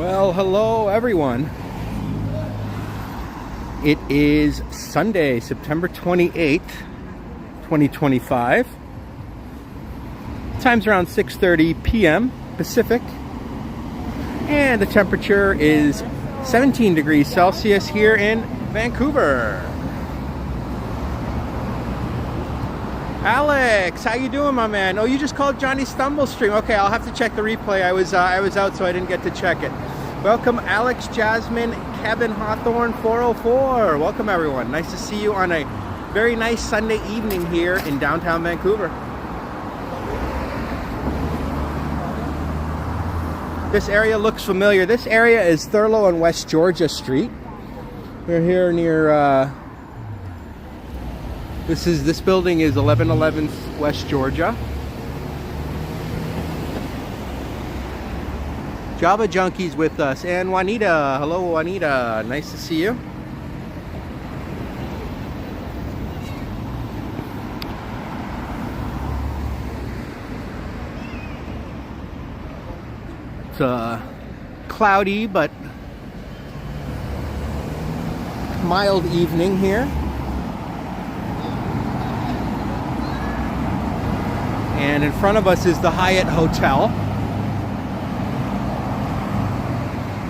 Well, hello everyone. It is Sunday, September 28th, 2025. Time's around 6:30 p.m. Pacific. And the temperature is 17 degrees Celsius here in Vancouver. Alex, how you doing, my man? Oh, you just called Johnny Stumble stream. Okay, I'll have to check the replay. I was out, so I didn't get to check it. Welcome, Alex, Jasmine, Kevin Hawthorne, 404. Welcome, everyone. Nice to see you on a very nice Sunday evening here in downtown Vancouver. This area looks familiar. This area is Thurlow and West Georgia Street. We're here near. This building is 1111 West Georgia. Java Junkies with us, and Juanita. Hello, Juanita. Nice to see you. It's cloudy but mild evening here. And in front of us is the Hyatt Hotel.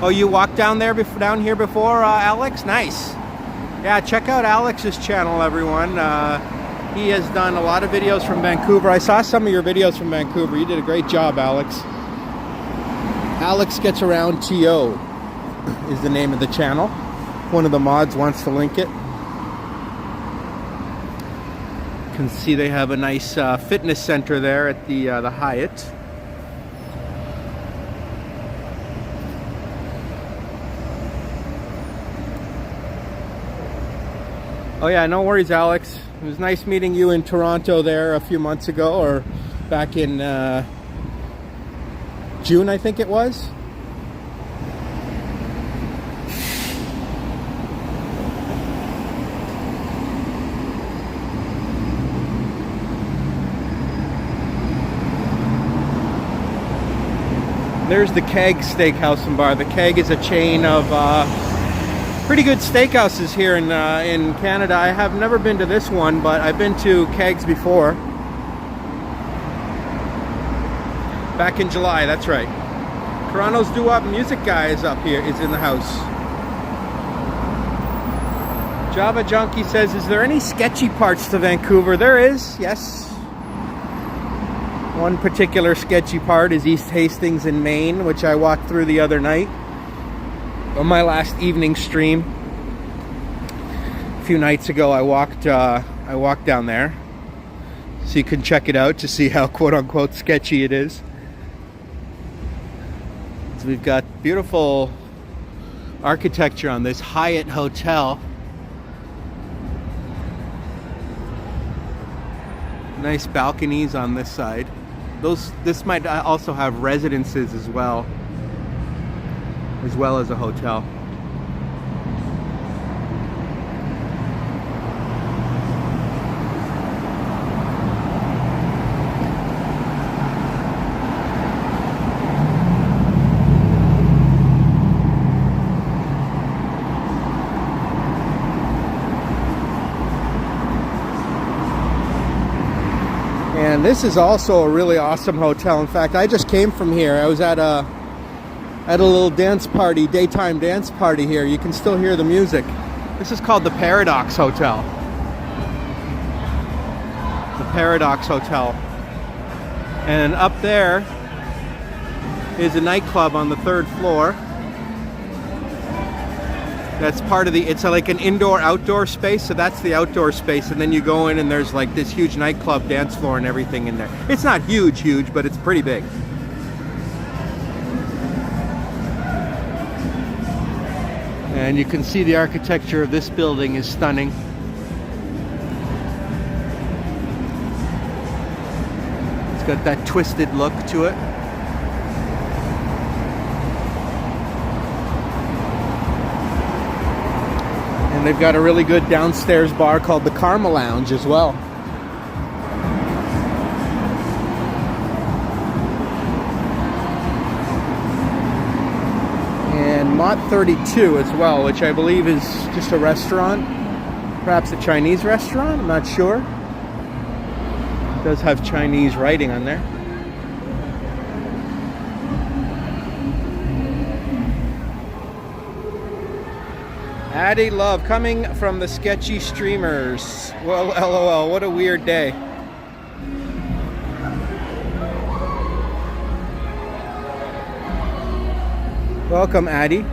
Oh, you walked down here before, Alex? Nice. Yeah, check out Alex's channel, everyone. He has done a lot of videos from Vancouver. I saw some of your videos from Vancouver. You did a great job, Alex. Alex Gets Around TO is the name of the channel. One of the mods wants to link it. You can see they have a nice fitness center there at the Hyatt. Oh yeah, no worries, Alex. It was nice meeting you in Toronto there a few months ago, or back in June, I think it was. There's the Keg Steakhouse and Bar. The Keg is a chain of pretty good steakhouses here in Canada. I have never been to this one, but I've been to Kegs before. Back in July, that's right. Toronto's doo-wop music guy is in the house. Java Junkie says, is there any sketchy parts to Vancouver? There is, yes. One particular sketchy part is East Hastings in Maine, which I walked through the other night on my last evening stream. A few nights ago, I walked down there, so you can check it out to see how quote-unquote sketchy it is. So we've got beautiful architecture on this Hyatt Hotel. Nice balconies on this side. This might also have residences as well as a hotel. And this is also a really awesome hotel. In fact, I just came from here. I was at a little dance party, daytime dance party here. You can still hear the music. This is called the Paradox Hotel. The Paradox Hotel. And up there is a nightclub on the 3rd floor. That's part of it's like an indoor-outdoor space, so that's the outdoor space. And then you go in and there's like this huge nightclub dance floor and everything in there. It's not huge, but it's pretty big. And you can see the architecture of this building is stunning. It's got that twisted look to it. And they've got a really good downstairs bar called the Karma Lounge as well. Lot 32 as well, which I believe is just a restaurant. Perhaps a Chinese restaurant, I'm not sure. It does have Chinese writing on there. Addie Love coming from the sketchy streamers. Well, LOL, what a weird day. Welcome, Addie.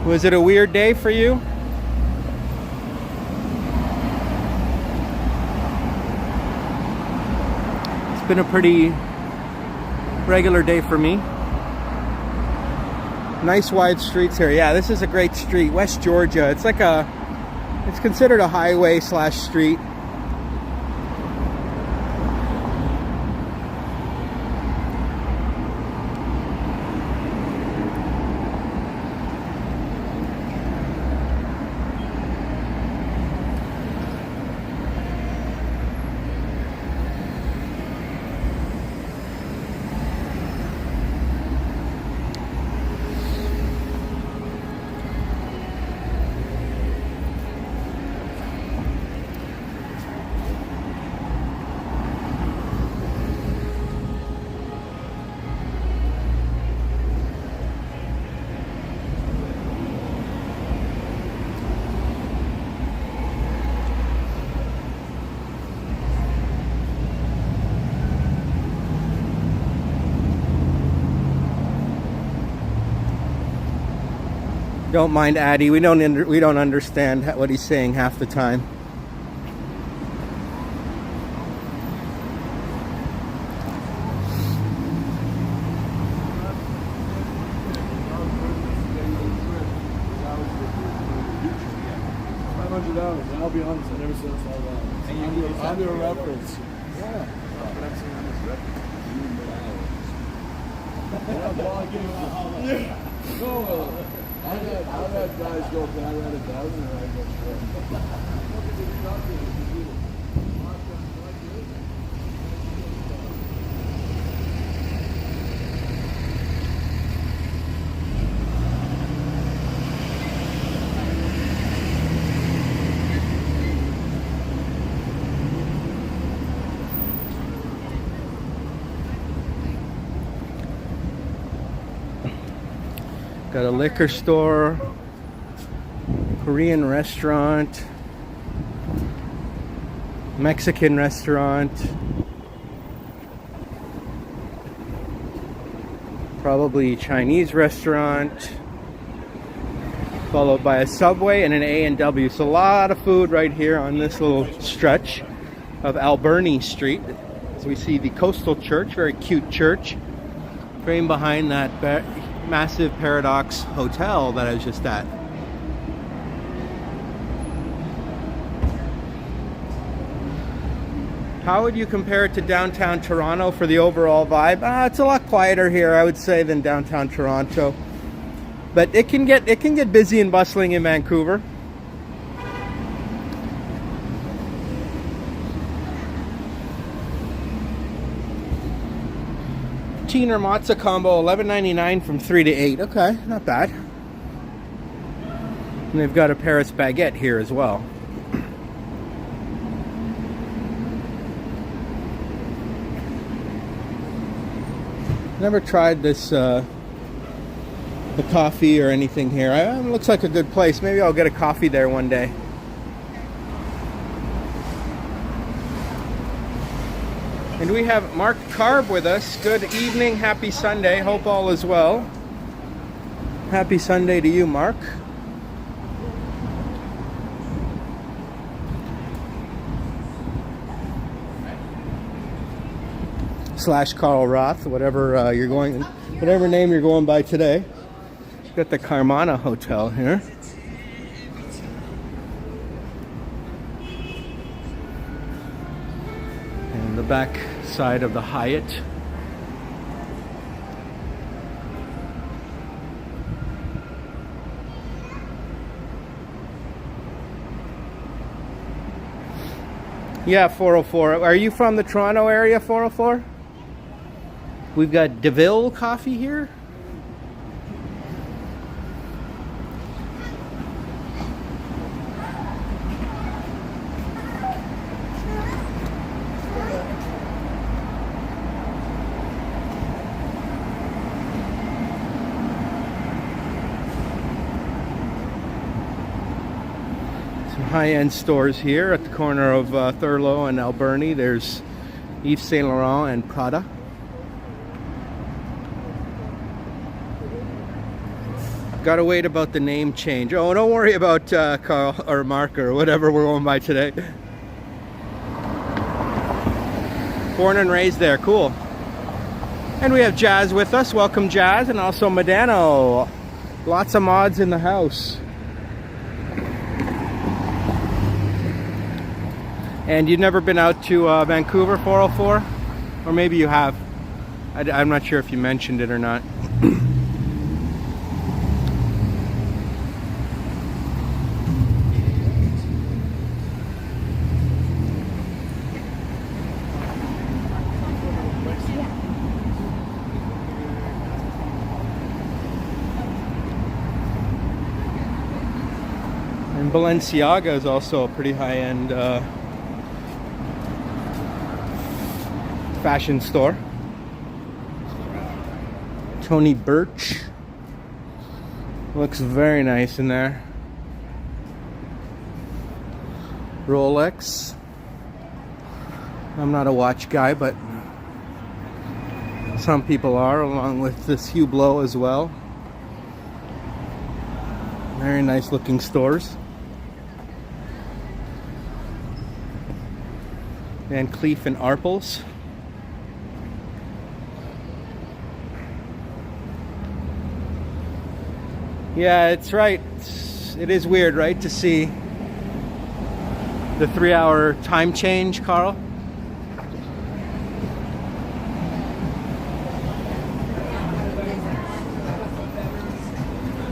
Was it a weird day for you? It's been a pretty regular day for me. Nice wide streets here. Yeah, this is a great street. West Georgia. It's like it's considered a highway / street. Don't mind Addie. We don't understand what he's saying half the time. $500. I'll be honest, I never said $5. I'm your reference. Yeah. No. I've had guys go, can I rent 1,000? And I go, sure. Got a liquor store, Korean restaurant, Mexican restaurant, probably Chinese restaurant, followed by a Subway and an A&W. So a lot of food right here on this little stretch of Alberni Street. As we see the Coastal Church, very cute church, framed behind that massive Paradox Hotel that I was just at. How would you compare it to downtown Toronto for the overall vibe? It's a lot quieter here, I would say, than downtown Toronto. But it can get busy and bustling in Vancouver. Teener Matza combo, $11.99 from 3 to 8. Okay, not bad. And they've got a Paris baguette here as well. Never tried this the coffee or anything here. It looks like a good place. Maybe I'll get a coffee there one day. And we have Mark Carb with us. Good evening, happy Sunday. Hope all is well. Happy Sunday to you, Mark. / Carl Roth, whatever whatever name you're going by today. Got the Carmana Hotel here. And the back side of the Hyatt. Yeah, 404. Are you from the Toronto area, 404? We've got DeVille coffee here. High-end stores here at the corner of Thurlow and Alberni. There's Yves Saint Laurent and Prada. Gotta wait about the name change. Oh, don't worry about Carl or Mark or whatever we're going by today. Born and raised there, cool. And we have Jazz with us. Welcome, Jazz, and also Medano. Lots of mods in the house. And you've never been out to Vancouver 404? Or maybe you have. I'm not sure if you mentioned it or not. And Balenciaga is also a pretty high-end fashion store. Tony Birch looks very nice in there. Rolex. I'm not a watch guy, but some people are, along with this Hublot as well. Very nice looking stores. Van Cleef and Arpels. Yeah, it's right. It is weird, right, to see the 3-hour time change, Carl?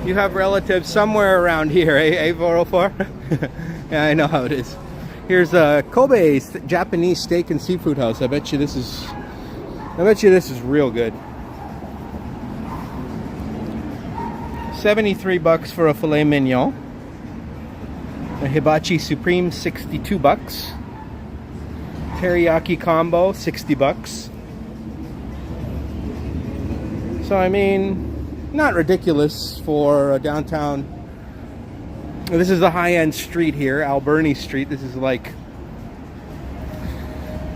You have relatives somewhere around here, eh, 404? Yeah, I know how it is. Here's a Kobe Japanese steak and seafood house. I bet you this is real good. $73 for a filet mignon. A hibachi supreme, $62. Teriyaki combo, $60. So I mean, not ridiculous for a downtown. This is the high-end street here, Alberni Street. This is like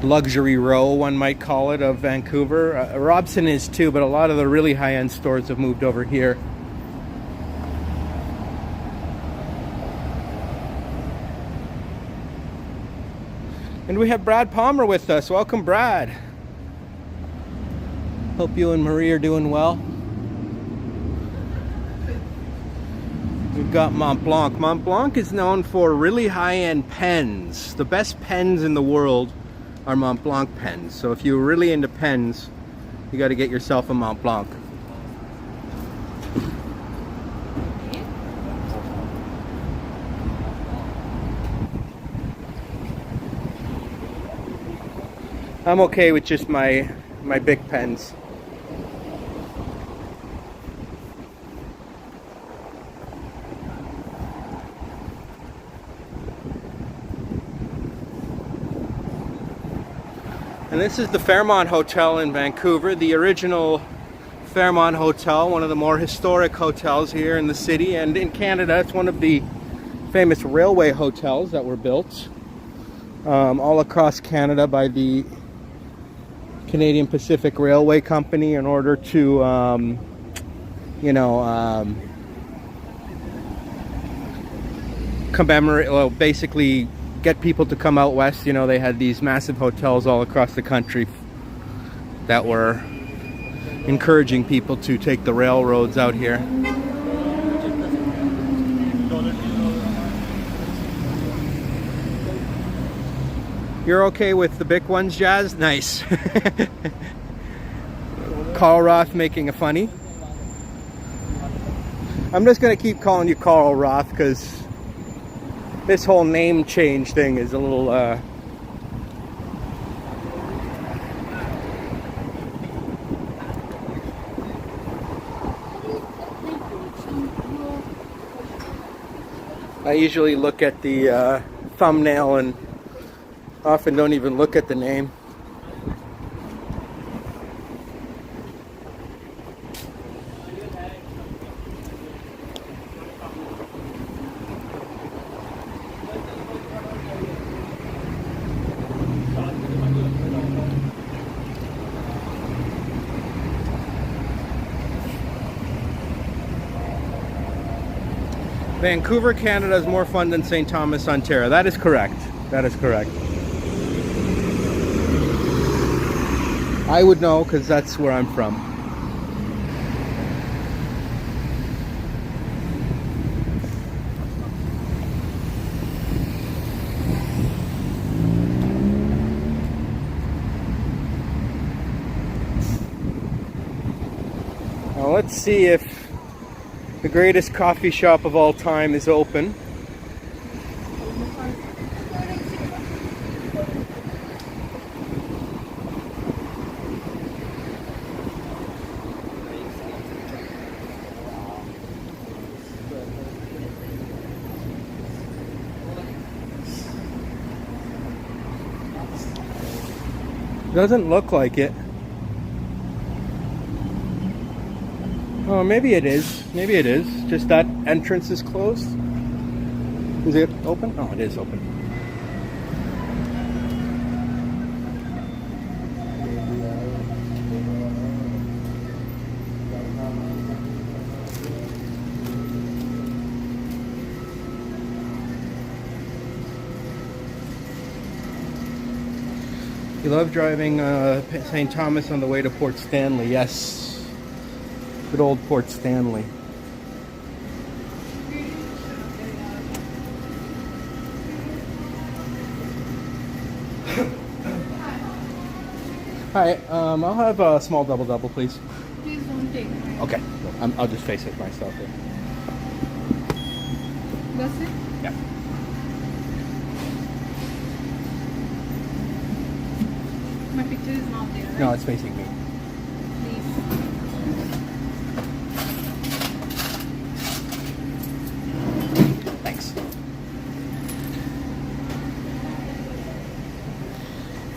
luxury row, one might call it, of Vancouver. Robson is too, but a lot of the really high-end stores have moved over here. And we have Brad Palmer with us. Welcome, Brad. Hope you and Marie are doing well. We've got Mont Blanc. Mont Blanc is known for really high-end pens. The best pens in the world are Mont Blanc pens. So if you're really into pens, you got to get yourself a Mont Blanc. I'm okay with just my big pens. And this is the Fairmont Hotel in Vancouver, the original Fairmont Hotel, one of the more historic hotels here in the city and in Canada. It's one of the famous railway hotels that were built all across Canada by the Canadian Pacific Railway Company in order to, commemorate, well, basically get people to come out west. You know, they had these massive hotels all across the country that were encouraging people to take the railroads out here. You're okay with the big ones, Jazz? Nice. Carl Roth making a funny. I'm just going to keep calling you Carl Roth because this whole name change thing is a little I usually look at the thumbnail and often don't even look at the name. Vancouver, Canada is more fun than St. Thomas, Ontario. That is correct. That is correct. I would know because that's where I'm from. Now let's see if the greatest coffee shop of all time is open. Doesn't look like it. Oh, maybe it is. Maybe it is. Just that entrance is closed. Is it open? Oh, it is open. You love driving St. Thomas on the way to Port Stanley. Yes. Good old Port Stanley. Hi, I'll have a small double, please. Please don't take mine. Okay, I'll just face it myself here. That's it? Yeah. My picture is not there, right? No, it's facing me. Please. Thanks.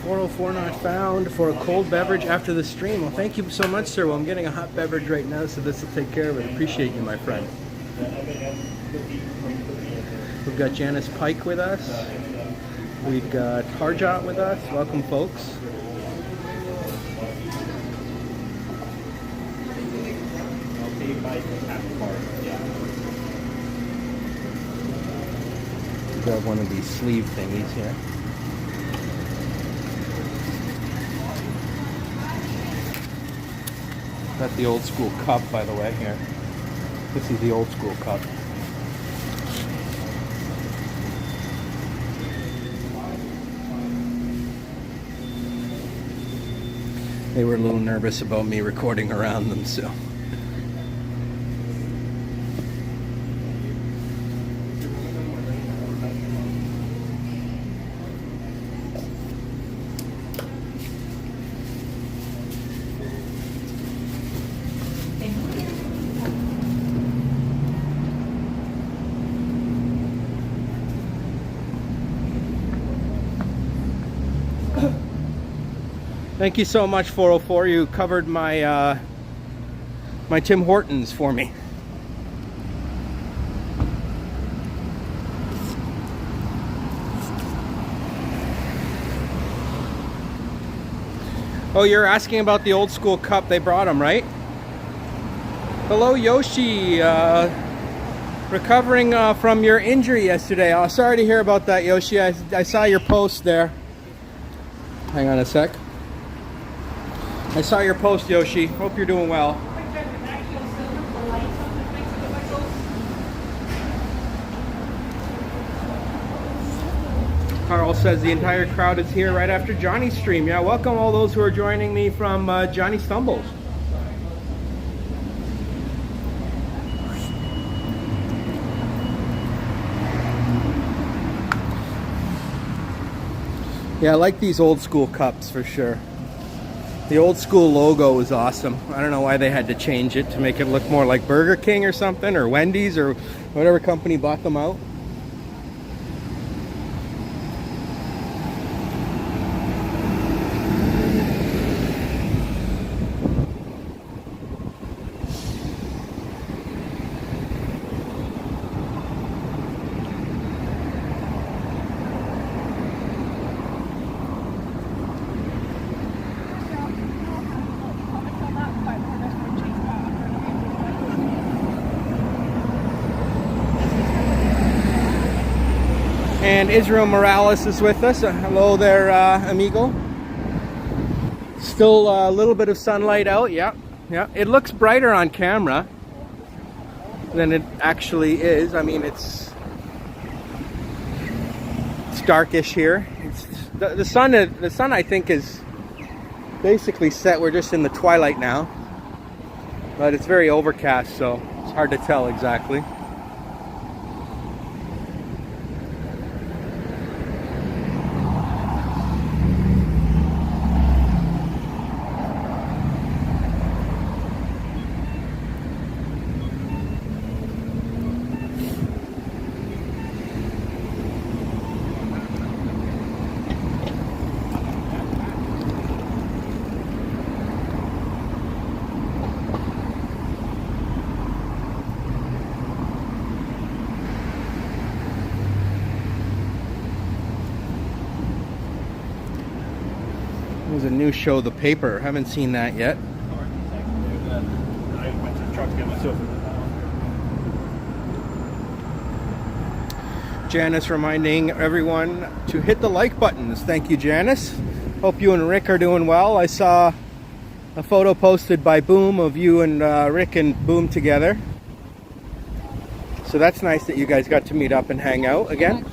404 not found for a cold beverage after the stream. Well, thank you so much, sir. Well, I'm getting a hot beverage right now, so this will take care of it. Appreciate you, my friend. We've got Janice Pike with us. We've got Harjot with us. Welcome, folks. Grab one of these sleeve thingies here. Got the old school cup, by the way, here. This is the old school cup. They were a little nervous about me recording around them, so. Thank you so much, 404. You covered my my Tim Hortons for me. Oh, you're asking about the old school cup. They brought them, right? Hello, Yoshi. Recovering from your injury yesterday. Oh, sorry to hear about that, Yoshi. I saw your post there. Hang on a sec. I saw your post, Yoshi. Hope you're doing well. Carl says the entire crowd is here right after Johnny's stream. Yeah, welcome all those who are joining me from Johnny Stumbles. Yeah, I like these old school cups for sure. The old school logo is awesome. I don't know why they had to change it to make it look more like Burger King or something, or Wendy's, or whatever company bought them out. And Israel Morales is with us. Hello there, amigo. Still a little bit of sunlight out. Yeah. It looks brighter on camera than it actually is. I mean, it's darkish here. The sun I think is basically set. We're just in the twilight now, but it's very overcast, so it's hard to tell exactly. There's a new show, The Paper. Haven't seen that yet. I went to the truck to get myself in the Janice reminding everyone to hit the like buttons. Thank you, Janice. Hope you and Rick are doing well. I saw a photo posted by Boom of you and Rick and Boom together. So that's nice that you guys got to meet up and hang out again.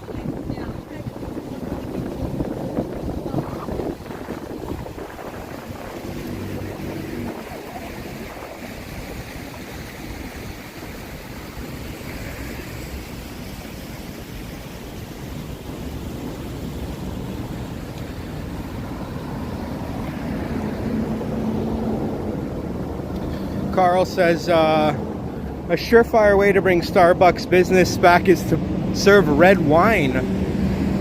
Carl says a surefire way to bring Starbucks business back is to serve red wine.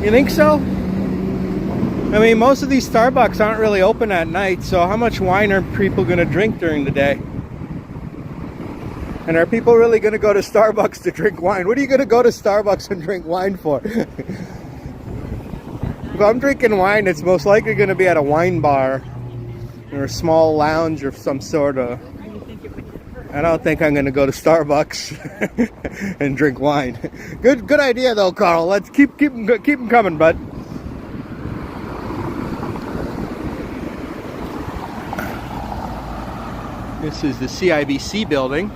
You think so? I mean, most of these Starbucks aren't really open at night, so how much wine are people going to drink during the day? And are people really going to go to Starbucks to drink wine? What are you going to go to Starbucks and drink wine for? If I'm drinking wine, it's most likely going to be at a wine bar or a small lounge of some sort of. I don't think I'm going to go to Starbucks and drink wine. Good idea though, Carl. Let's keep them coming, bud. This is the CIBC building,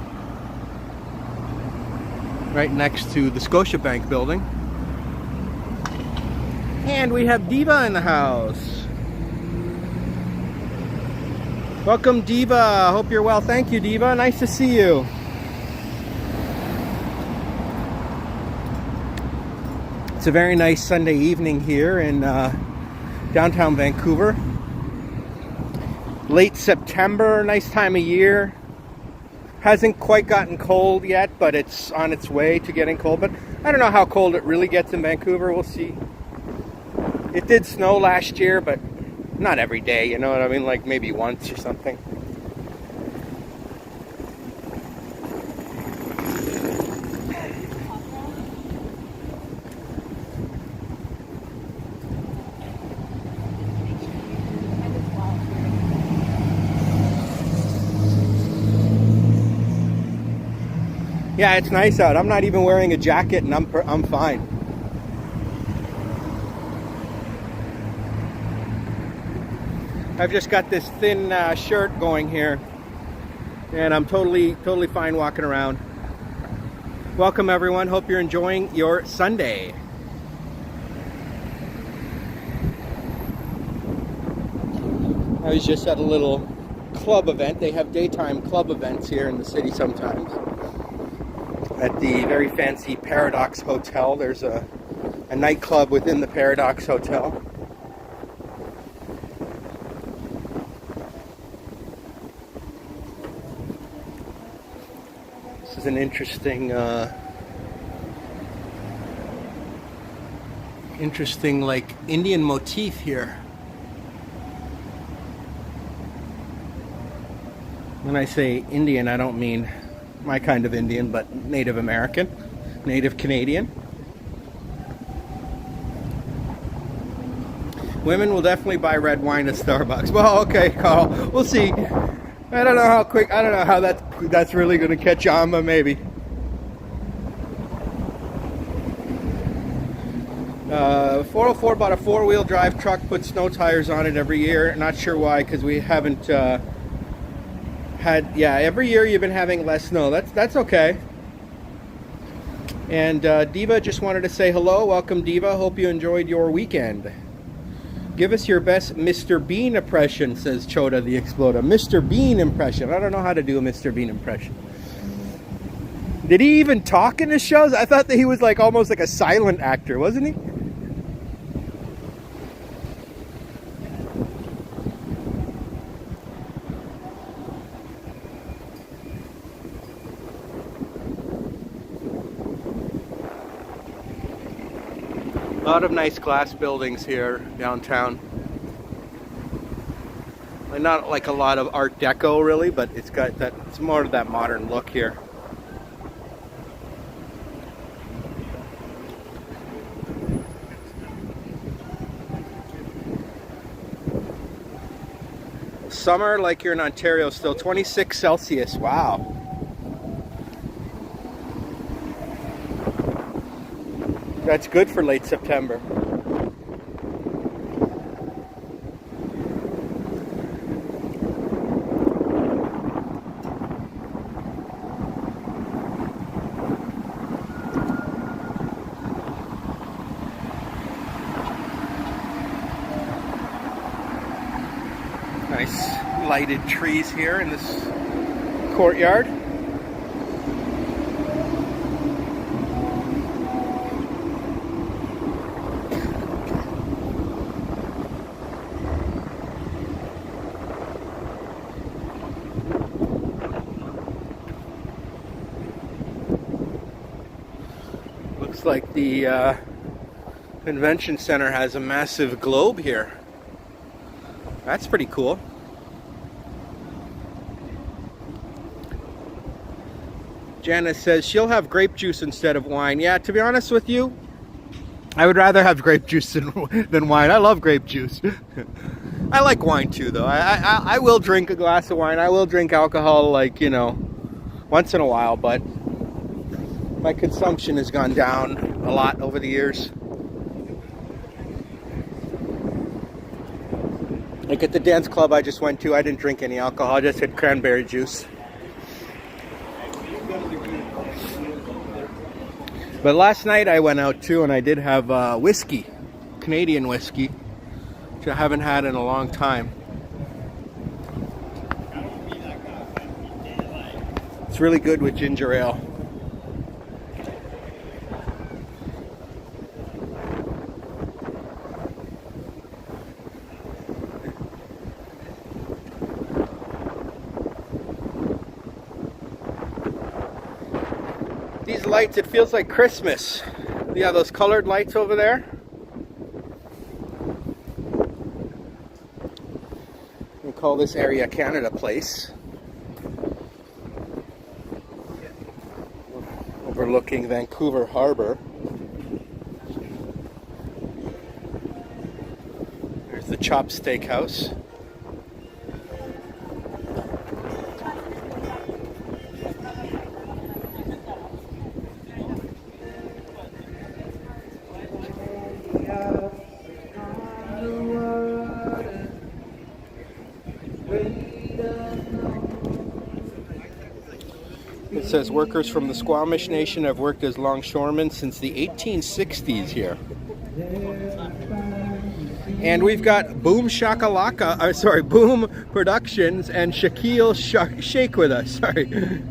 right next to the Scotiabank building. And we have Diva in the house. Welcome, Diva. Hope you're well. Thank you, Diva. Nice to see you. It's a very nice Sunday evening here in downtown Vancouver. Late September, nice time of year. Hasn't quite gotten cold yet, but it's on its way to getting cold. But I don't know how cold it really gets in Vancouver. We'll see. It did snow last year, but not every day, you know what I mean? Like maybe once or something. Yeah, it's nice out. I'm not even wearing a jacket and I'm fine. I've just got this thin shirt going here, and I'm totally fine walking around. Welcome everyone. Hope you're enjoying your Sunday. I was just at a little club event. They have daytime club events here in the city sometimes. At the very fancy Paradox Hotel. There's a nightclub within the Paradox Hotel. This is an interesting like Indian motif here. When I say Indian, I don't mean my kind of Indian, but Native American, Native Canadian. Women will definitely buy red wine at Starbucks. Well, okay, Carl, we'll see. I don't know how that's really going to catch on, but maybe. 404 bought a four-wheel drive truck, put snow tires on it every year. Not sure why, because we haven't had. Yeah, every year you've been having less snow. That's okay. And Diva just wanted to say hello. Welcome, Diva. Hope you enjoyed your weekend. Give us your best Mr. Bean impression, says Choda the Exploder. Mr. Bean impression. I don't know how to do a Mr. Bean impression. Did he even talk in his shows? I thought that he was like almost like a silent actor, wasn't he? A lot of nice glass buildings here downtown. Like not like a lot of Art Deco really, but it's got that, it's more of that modern look here. Summer like you're in Ontario still, 26 Celsius, wow. That's good for late September. Nice lighted trees here in this courtyard. Looks like the convention center has a massive globe here. That's pretty cool. Janice says she'll have grape juice instead of wine. Yeah, to be honest with you, I would rather have grape juice than wine. I love grape juice. I like wine too, though. I will drink a glass of wine. I will drink alcohol, like, you know, once in a while, but my consumption has gone down a lot over the years. Like at the dance club I just went to, I didn't drink any alcohol. I just had cranberry juice. But last night I went out too, and I did have whiskey, Canadian whiskey, which I haven't had in a long time. It's really good with ginger ale. These lights, it feels like Christmas. Yeah, those colored lights over there. We call this area Canada Place. Overlooking Vancouver Harbor. There's the Chop Steakhouse. It says workers from the Squamish Nation have worked as longshoremen since the 1860s here. And we've got Boom Shakalaka, Boom Productions and Shaquille Shake with us. Sorry.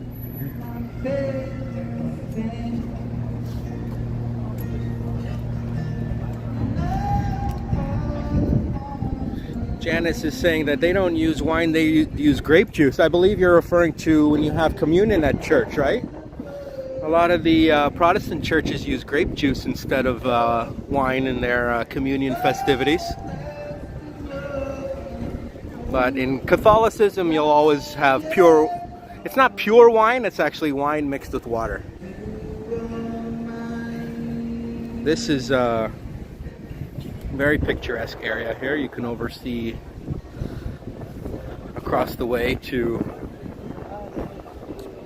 Janice is saying that they don't use wine, they use grape juice. I believe you're referring to when you have communion at church, right? A lot of the Protestant churches use grape juice instead of wine in their communion festivities. But in Catholicism, you'll always have pure, it's not pure wine, it's actually wine mixed with water. This is a very picturesque area here. You can oversee across the way to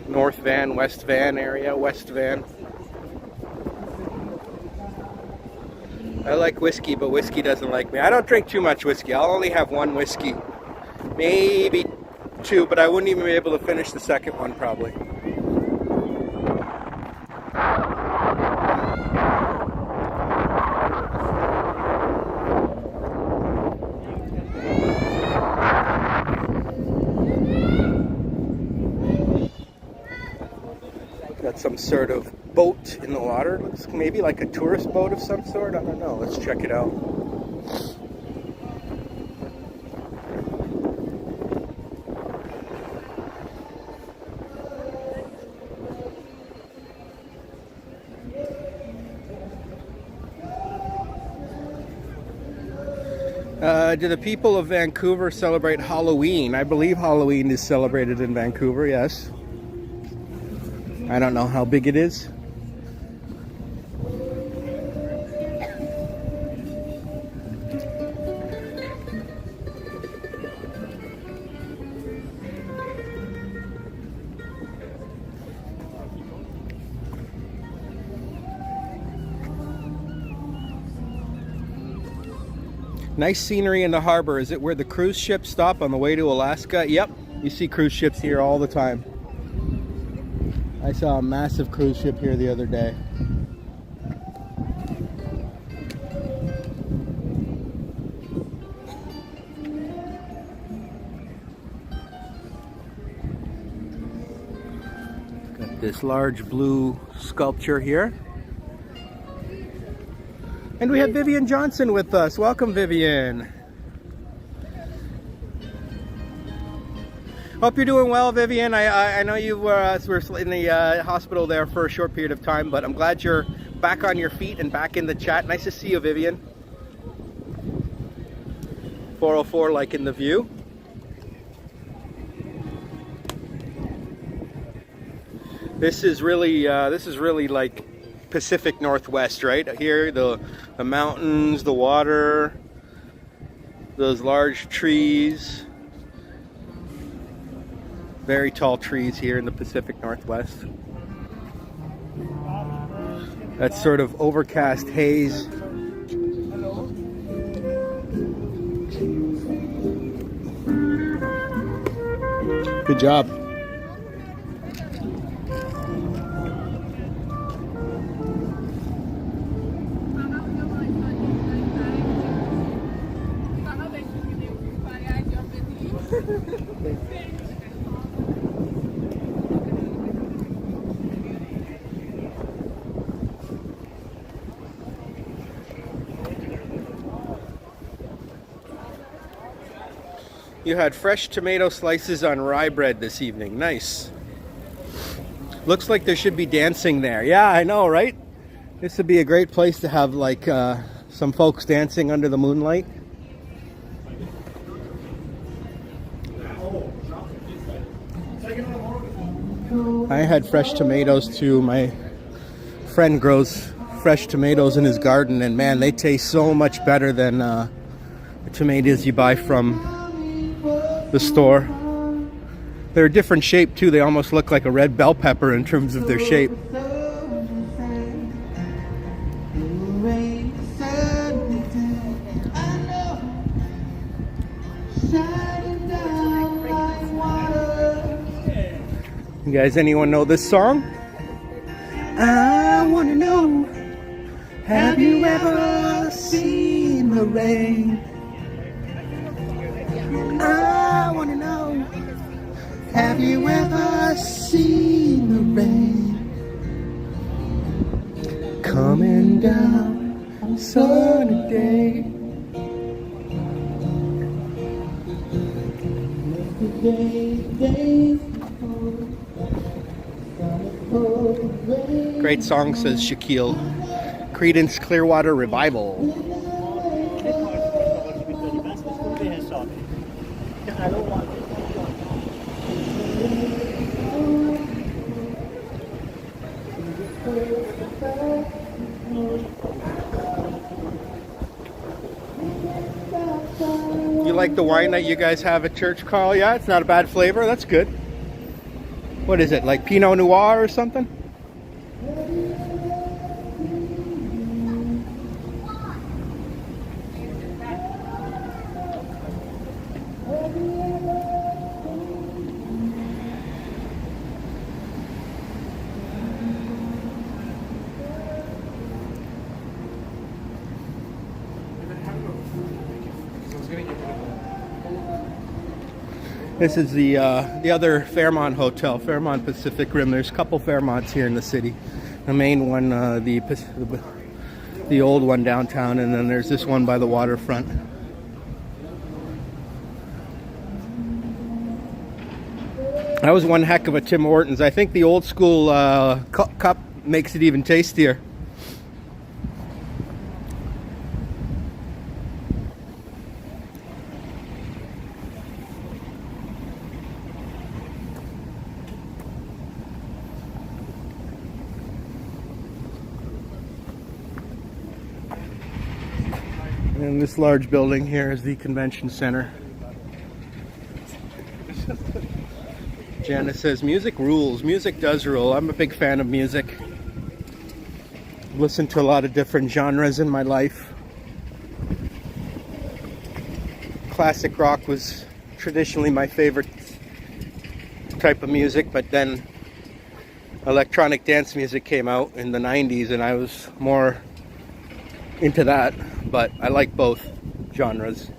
North Van, West Van area, West Van. I like whiskey, but whiskey doesn't like me. I don't drink too much whiskey. I'll only have one whiskey. Maybe two, but I wouldn't even be able to finish the second one probably. Got some sort of boat in the water. Looks maybe like a tourist boat of some sort. I don't know. Let's check it out. Do the people of Vancouver celebrate Halloween? I believe Halloween is celebrated in Vancouver, yes. I don't know how big it is. Nice scenery in the harbor. Is it where the cruise ships stop on the way to Alaska? Yep, you see cruise ships here all the time. I saw a massive cruise ship here the other day. Got this large blue sculpture here. And we have Vivian Johnson with us. Welcome, Vivian. Hope you're doing well, Vivian. I know you were in the hospital there for a short period of time, but I'm glad you're back on your feet and back in the chat. Nice to see you, Vivian. 404 liking the view. This is really like Pacific Northwest, right? Here, the mountains, the water, those large trees. Very tall trees here in the Pacific Northwest. That sort of overcast haze. Good job. You had fresh tomato slices on rye bread this evening. Nice. Looks like there should be dancing there. Yeah, I know, right? This would be a great place to have like some folks dancing under the moonlight. I had fresh tomatoes too. My friend grows fresh tomatoes in his garden, and man, they taste so much better than the tomatoes you buy from the store. They're a different shape too. They almost look like a red bell pepper in terms of their shape. You guys, anyone know this song? I wanna know, have you ever seen the rain? I wanna know, have you ever seen the rain coming down on a sunny day? Great song, says Shaquille. Creedence Clearwater Revival. You like the wine that you guys have at church, Carl? Yeah, it's not a bad flavor. That's good. What is it, like Pinot Noir or something? This is the other Fairmont Hotel, Fairmont Pacific Rim. There's a couple Fairmonts here in the city. The main one, the old one downtown, and then there's this one by the waterfront. That was one heck of a Tim Hortons. I think the old school cup makes it even tastier. And this large building here is the convention center. Janice says music rules. Music does rule. I'm a big fan of music. I've listened to a lot of different genres in my life. Classic rock was traditionally my favorite type of music, but then electronic dance music came out in the 90s and I was more into that, but I like both genres.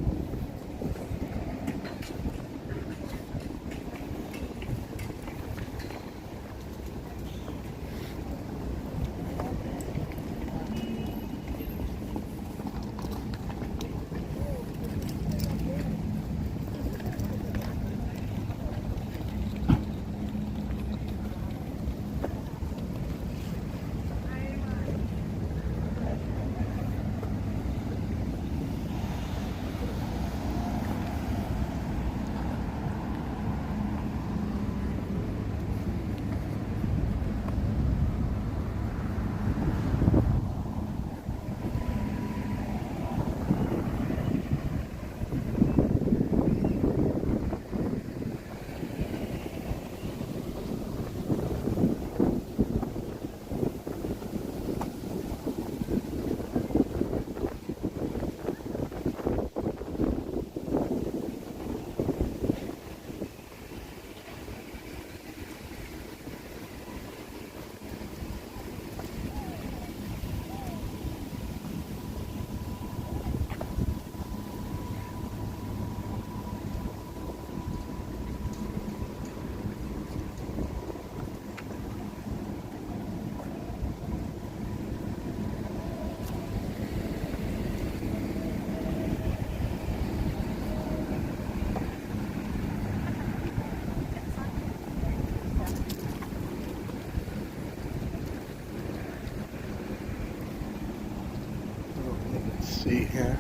See here.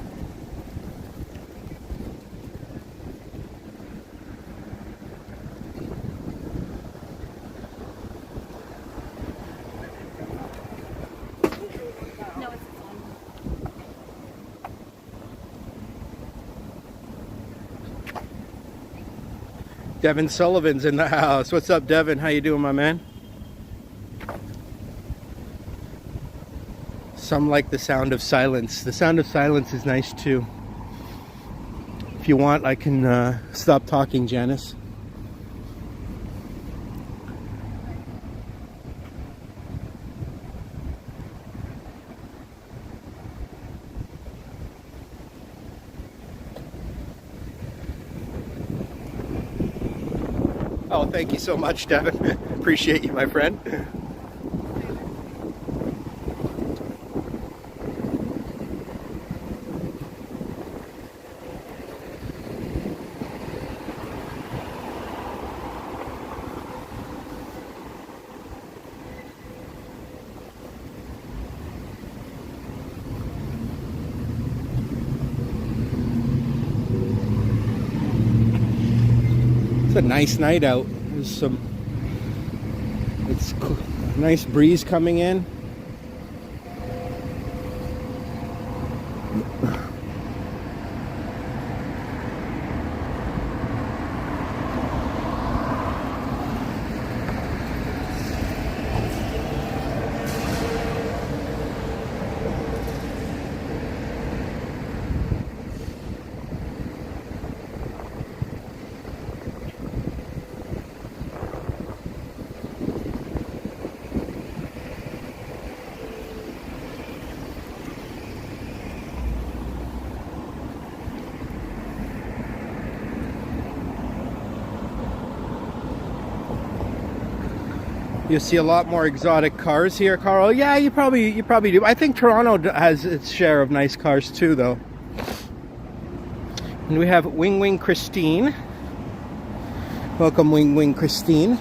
Devin Sullivan's in the house. What's up, Devin? How you doing, my man? Some like the sound of silence. The sound of silence is nice too. If you want, I can stop talking, Janice. Oh, thank you so much, Devin. Appreciate you, my friend. It's a nice night out. There's it's cool. Nice breeze coming in. You'll see a lot more exotic cars here, Carl. Yeah, you probably do. I think Toronto has its share of nice cars too, though. And we have Wing Wing Christine. Welcome, Wing Wing Christine.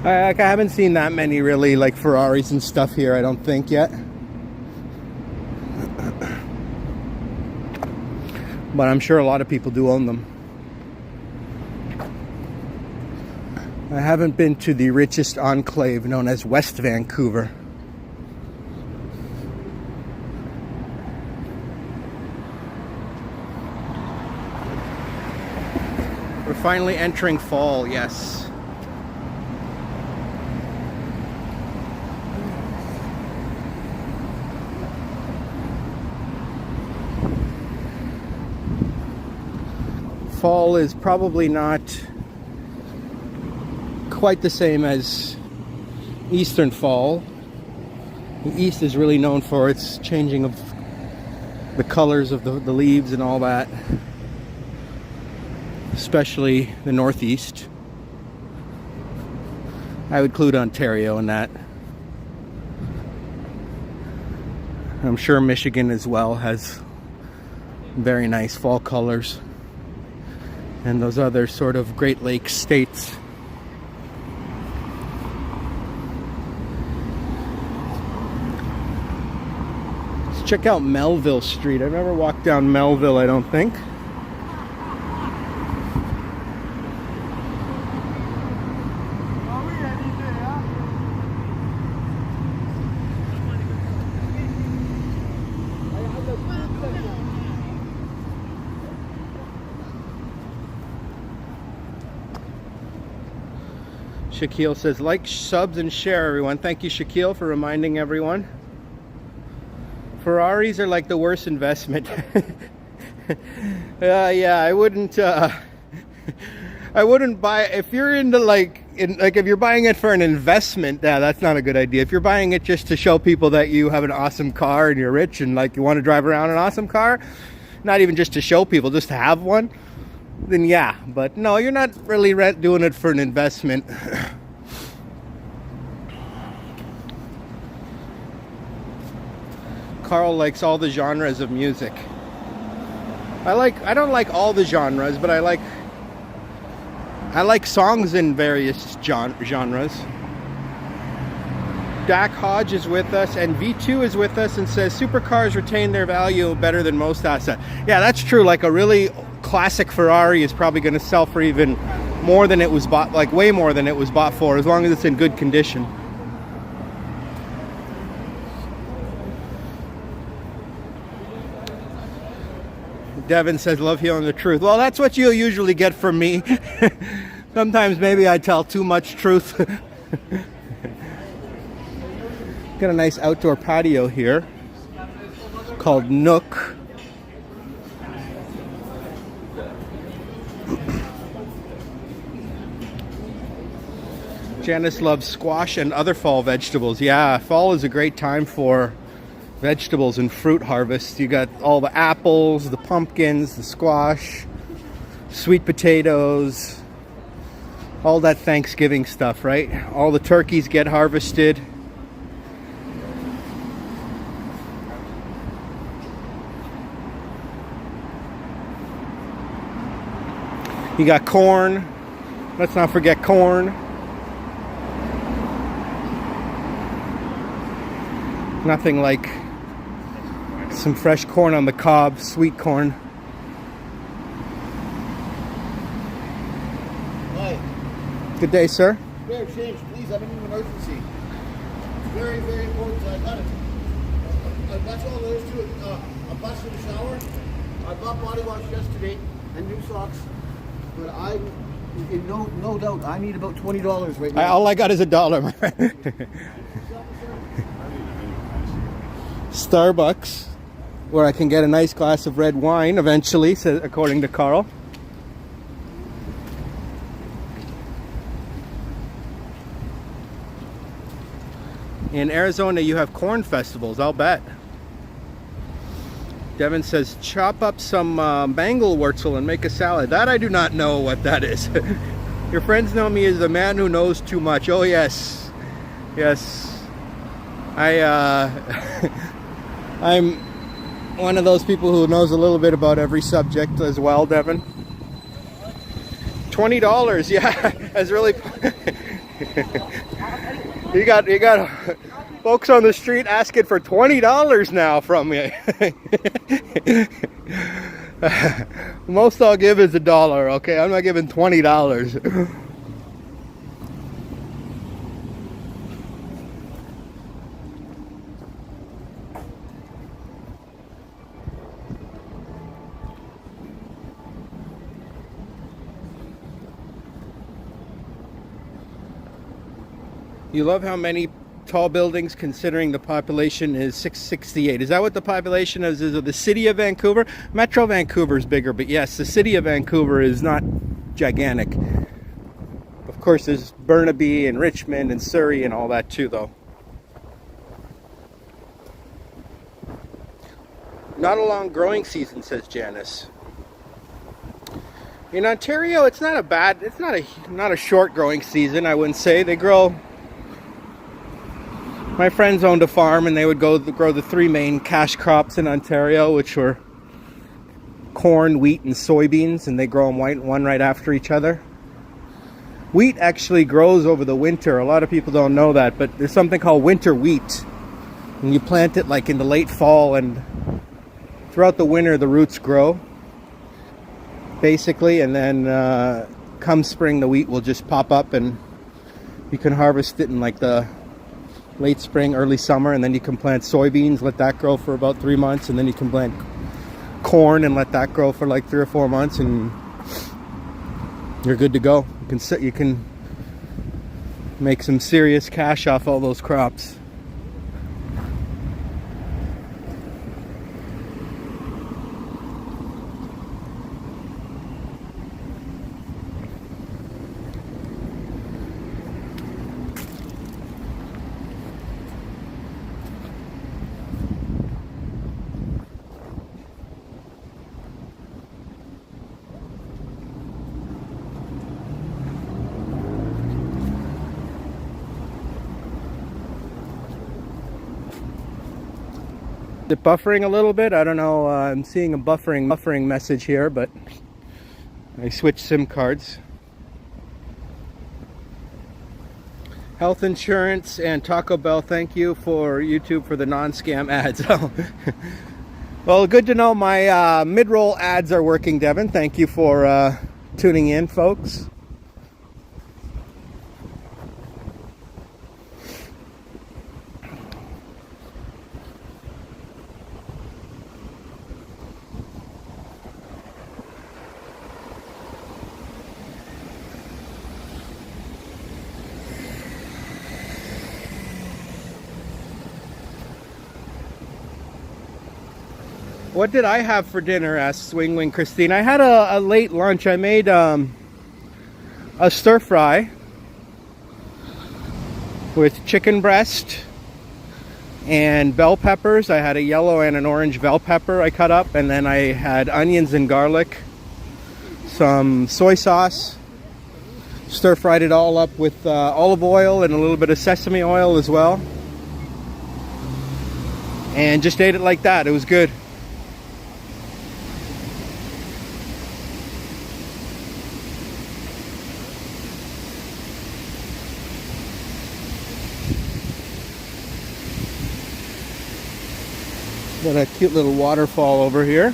I haven't seen that many really like Ferraris and stuff here, I don't think yet. But I'm sure a lot of people do own them. I haven't been to the richest enclave known as West Vancouver. We're finally entering fall, yes. Fall is probably not quite the same as Eastern fall. The East is really known for its changing of the colors of the leaves and all that, especially the Northeast. I would include Ontario in that. I'm sure Michigan as well has very nice fall colors. And those other sort of Great Lakes states. Let's check out Melville Street. I've never walked down Melville, I don't think. Shaquille says, like, subs, and share, everyone. Thank you, Shaquille, for reminding everyone. Ferraris are like the worst investment. Yeah, I wouldn't buy, if you're into if you're buying it for an investment, yeah, that's not a good idea. If you're buying it just to show people that you have an awesome car and you're rich and like you want to drive around an awesome car, not even just to show people, just to have one, then yeah. But no, you're not really doing it for an investment. Carl likes all the genres of music. I don't like all the genres, but I like songs in various genres. Dak Hodge is with us, and V2 is with us and says supercars retain their value better than most assets. Yeah, that's true. Like a really classic Ferrari is probably going to sell for even more than it was bought, like way more than it was bought for, as long as it's in good condition. Devin says, love hearing the truth. Well, that's what you'll usually get from me. Sometimes maybe I tell too much truth. Got a nice outdoor patio here called Nook. Janice loves squash and other fall vegetables. Yeah, fall is a great time for vegetables and fruit harvest. You got all the apples, the pumpkins, the squash, sweet potatoes, all that Thanksgiving stuff, right? All the turkeys get harvested. You got corn. Let's not forget corn. Nothing like some fresh corn on the cob, sweet corn. Hi. Good day, sir. Spare change, please. I'm in an emergency. It's very, very important. So I got it. That's all there is to it. A bus in the shower. I bought body wash yesterday and new socks. But in no doubt, I need about $20 right now. All I got is $1, my friend. Starbucks, where I can get a nice glass of red wine eventually, according to Carl. In Arizona, you have corn festivals, I'll bet. Devin says, chop up some mangelwurzel and make a salad. That I do not know what that is. Your friends know me as the man who knows too much. Oh, yes. Yes. I'm one of those people who knows a little bit about every subject as well, Devin. $20, yeah. That's really... You got folks on the street asking for $20 now from me. Most I'll give is $1, okay? I'm not giving $20. You love how many tall buildings considering the population is 668. Is that what the population is of the city of Vancouver? Metro Vancouver is bigger, but yes, the city of Vancouver is not gigantic. Of course, there's Burnaby and Richmond and Surrey and all that too, though. Not a long growing season, says Janice. In Ontario, it's not a short growing season, I wouldn't say. They grow... My friends owned a farm and they would grow the three main cash crops in Ontario, which were corn, wheat, and soybeans, and they grow them one right after each other. Wheat actually grows over the winter. A lot of people don't know that, but there's something called winter wheat. And you plant it like in the late fall, and throughout the winter the roots grow, basically, and then come spring the wheat will just pop up and you can harvest it in like the late spring, early summer, and then you can plant soybeans, let that grow for about 3 months, and then you can plant corn and let that grow for like 3 or 4 months, and you're good to go. You can make some serious cash off all those crops. Is it buffering a little bit? I don't know. I'm seeing a buffering message here, but I switched SIM cards. Health insurance and Taco Bell. Thank you for YouTube for the non-scam ads. Well, good to know my mid-roll ads are working, Devin. Thank you for tuning in, folks. What did I have for dinner? Asked Swing Wing Christine. I had a late lunch. I made a stir fry with chicken breast and bell peppers. I had a yellow and an orange bell pepper I cut up, and then I had onions and garlic, some soy sauce, stir fried it all up with olive oil and a little bit of sesame oil as well, and just ate it like that. It was good. Got a cute little waterfall over here.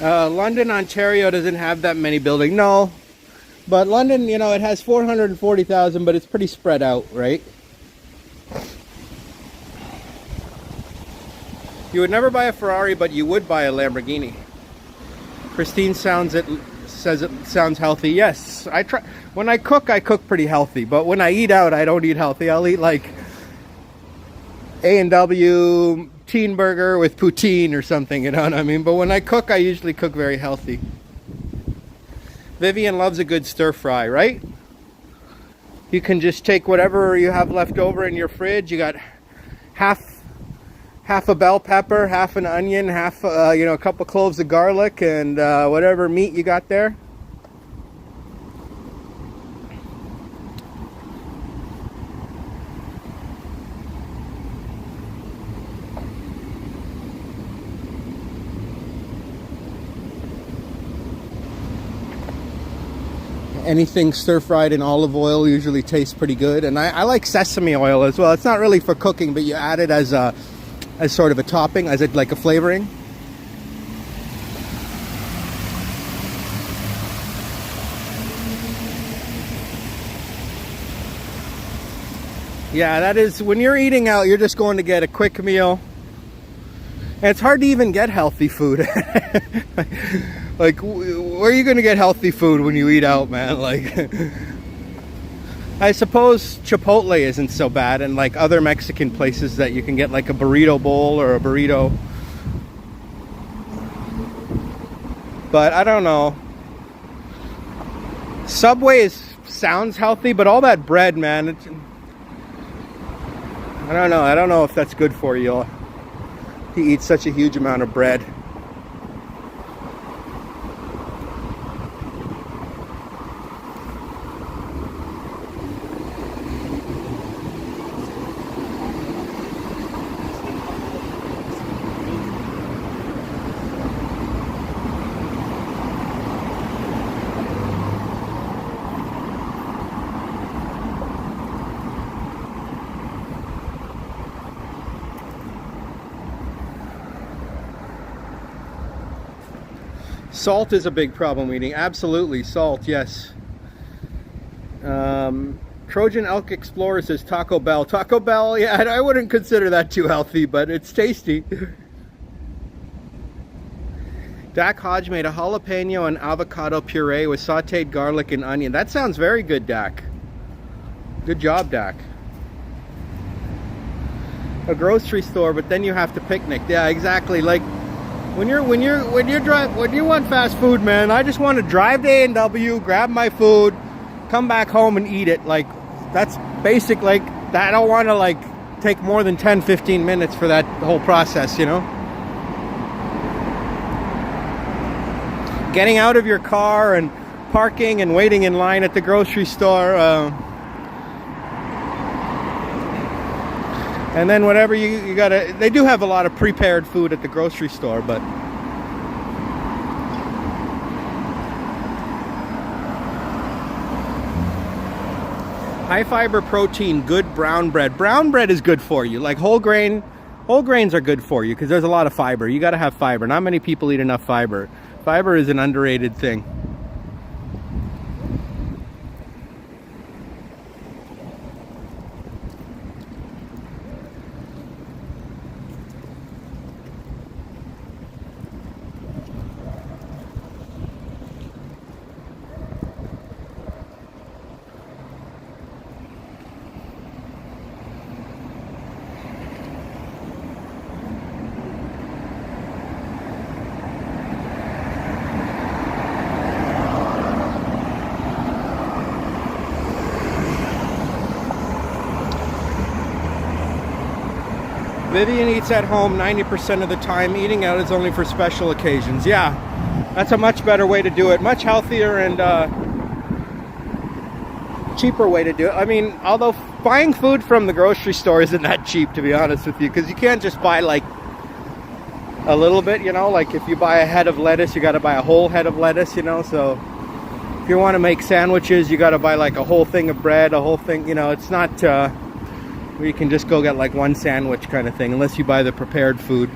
London, Ontario doesn't have that many buildings. No, but London, you know, it has 440,000, but it's pretty spread out, right? You would never buy a Ferrari, but you would buy a Lamborghini. Christine says it sounds healthy. Yes, I try. When I cook pretty healthy. But when I eat out, I don't eat healthy. I'll eat like A&W teen burger with poutine or something. You know what I mean? But when I cook, I usually cook very healthy. Vivian loves a good stir fry, right? You can just take whatever you have left over in your fridge. You got half a bell pepper, half an onion, half a couple cloves of garlic, and whatever meat you got there. Anything stir-fried in olive oil usually tastes pretty good, and I like sesame oil as well. It's not really for cooking, but you add it as sort of a topping, like a flavoring. Yeah, that is, when you're eating out, you're just going to get a quick meal. And it's hard to even get healthy food. Like, where are you going to get healthy food when you eat out, man? Like, I suppose Chipotle isn't so bad, and like other Mexican places that you can get like a burrito bowl or a burrito. But I don't know. Subway sounds healthy, but all that bread, man, I don't know. I don't know if that's good for you to eat such a huge amount of bread. Salt is a big problem eating. Absolutely, salt, yes. Trojan Elk Explorer says Taco Bell. Taco Bell, yeah, I wouldn't consider that too healthy, but it's tasty. Dak Hodge made a jalapeno and avocado puree with sauteed garlic and onion. That sounds very good, Dak. Good job, Dak. A grocery store, but then you have to picnic. Yeah, exactly. Like, when you want fast food, man, I just want to drive to A&W, grab my food, come back home and eat it. Like, that's basic. Like, I don't want to like take more than 10-15 minutes for that whole process, you know? Getting out of your car and parking and waiting in line at the grocery store, and then whatever you gotta, they do have a lot of prepared food at the grocery store, but high fiber protein, good brown bread. Brown bread is good for you. Like whole grains are good for you because there's a lot of fiber. You gotta have fiber. Not many people eat enough fiber. Fiber is an underrated thing. Vivian eats at home 90% of the time. Eating out is only for special occasions. Yeah, that's a much better way to do it. Much healthier and cheaper way to do it. I mean, although buying food from the grocery store isn't that cheap, to be honest with you, because you can't just buy like a little bit, you know, like if you buy a head of lettuce, you got to buy a whole head of lettuce, you know. So if you want to make sandwiches, you got to buy like a whole thing of bread, a whole thing, you know. It's not where you can just go get like one sandwich kind of thing, unless you buy the prepared food.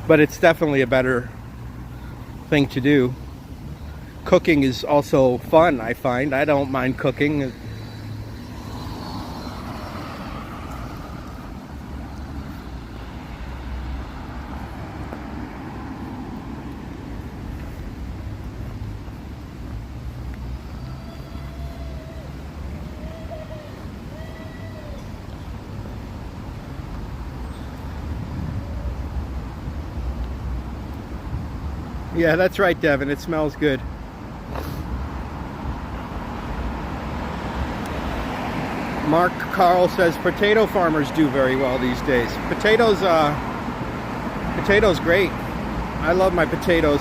But it's definitely a better thing to do. Cooking is also fun, I find. I don't mind cooking. Yeah, that's right, Devin. It smells good. Mark Carl says potato farmers do very well these days. Potatoes great. I love my potatoes.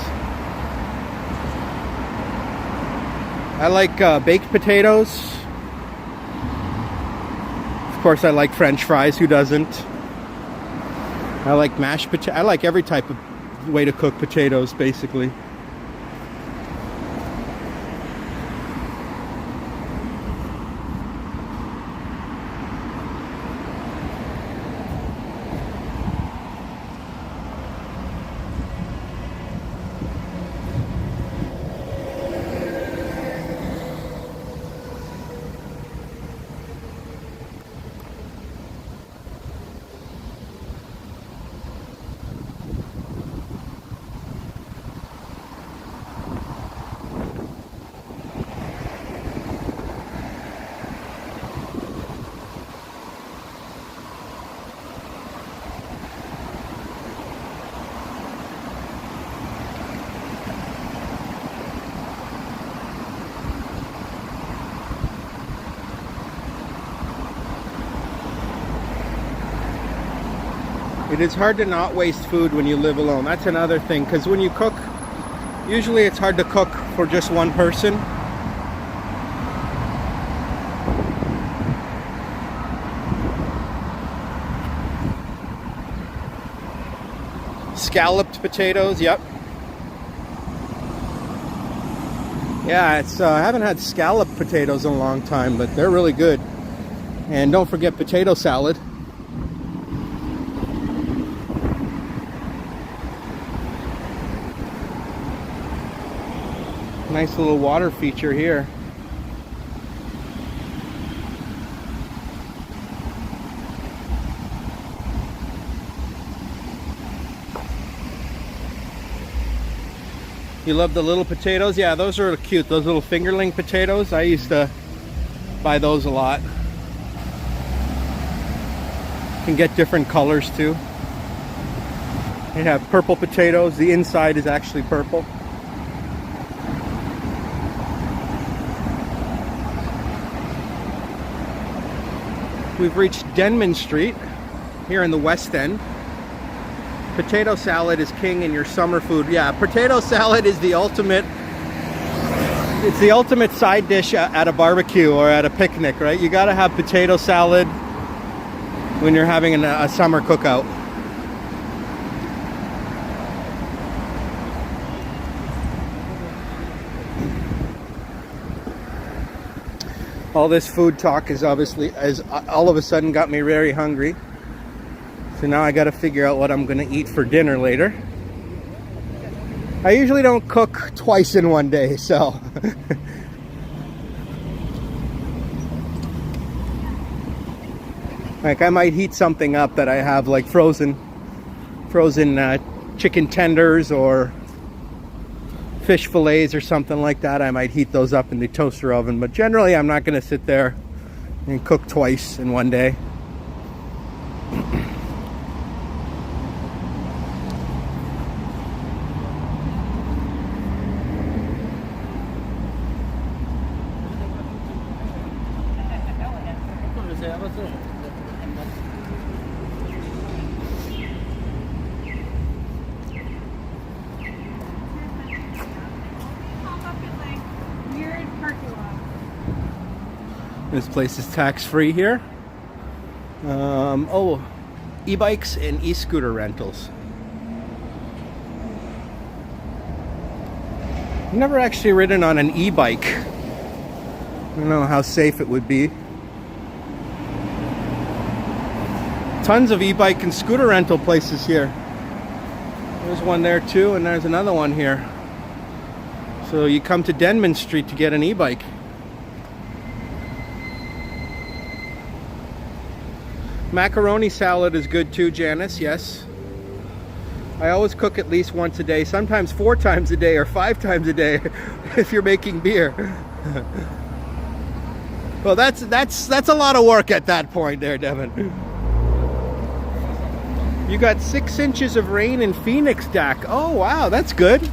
I like baked potatoes. Of course, I like French fries. Who doesn't? I like mashed potato. I like every type of way to cook potatoes, basically. It is hard to not waste food when you live alone. That's another thing, because when you cook, usually it's hard to cook for just one person. Scalloped potatoes, yep. Yeah, it's I haven't had scalloped potatoes in a long time, but they're really good. And don't forget potato salad. Nice little water feature here. You love the little potatoes? Yeah, those are cute. Those little fingerling potatoes. I used to buy those a lot. Can get different colors too. They have purple potatoes. The inside is actually purple. We've reached Denman Street here in the West End. Potato salad is king in your summer food. Yeah, potato salad is the ultimate. It's the ultimate side dish at a barbecue or at a picnic, right? You gotta have potato salad when you're having a summer cookout. All this food talk is obviously, all of a sudden got me very hungry. So now I got to figure out what I'm going to eat for dinner later. I usually don't cook twice in one day, so. Like I might heat something up that I have, like frozen chicken tenders or fish fillets or something like that. I might heat those up in the toaster oven, but generally I'm not going to sit there and cook twice in one day. This place is tax-free here. Oh, e-bikes and e-scooter rentals. I've never actually ridden on an e-bike. I don't know how safe it would be. Tons of e-bike and scooter rental places here. There's one there too, and there's another one here. So you come to Denman Street to get an e-bike. Macaroni salad is good too, Janice, yes. I always cook at least once a day, sometimes 4 times a day or 5 times a day if you're making beer. Well, that's a lot of work at that point there, Devin. You got 6 inches of rain in Phoenix, Dak. Oh, wow, that's good.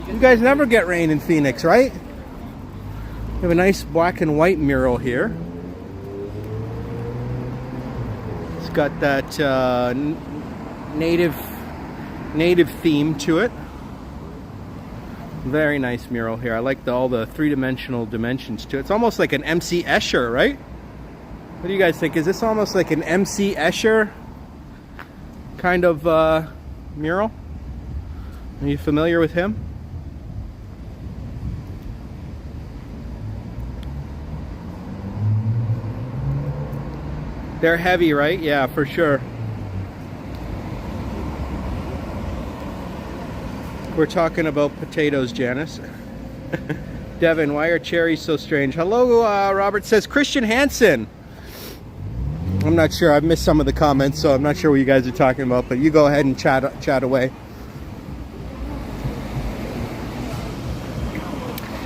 You guys never get rain in Phoenix, right? We have a nice black and white mural here. It's got that native theme to it. Very nice mural here. I like all the three-dimensional dimensions to it. It's almost like an MC Escher, right? What do you guys think? Is this almost like an MC Escher kind of mural? Are you familiar with him? They're heavy, right? Yeah, for sure. We're talking about potatoes, Janice. Devin, why are cherries so strange? Hello, Robert says Christian Hansen. I'm not sure. I've missed some of the comments, so I'm not sure what you guys are talking about, but you go ahead and chat away.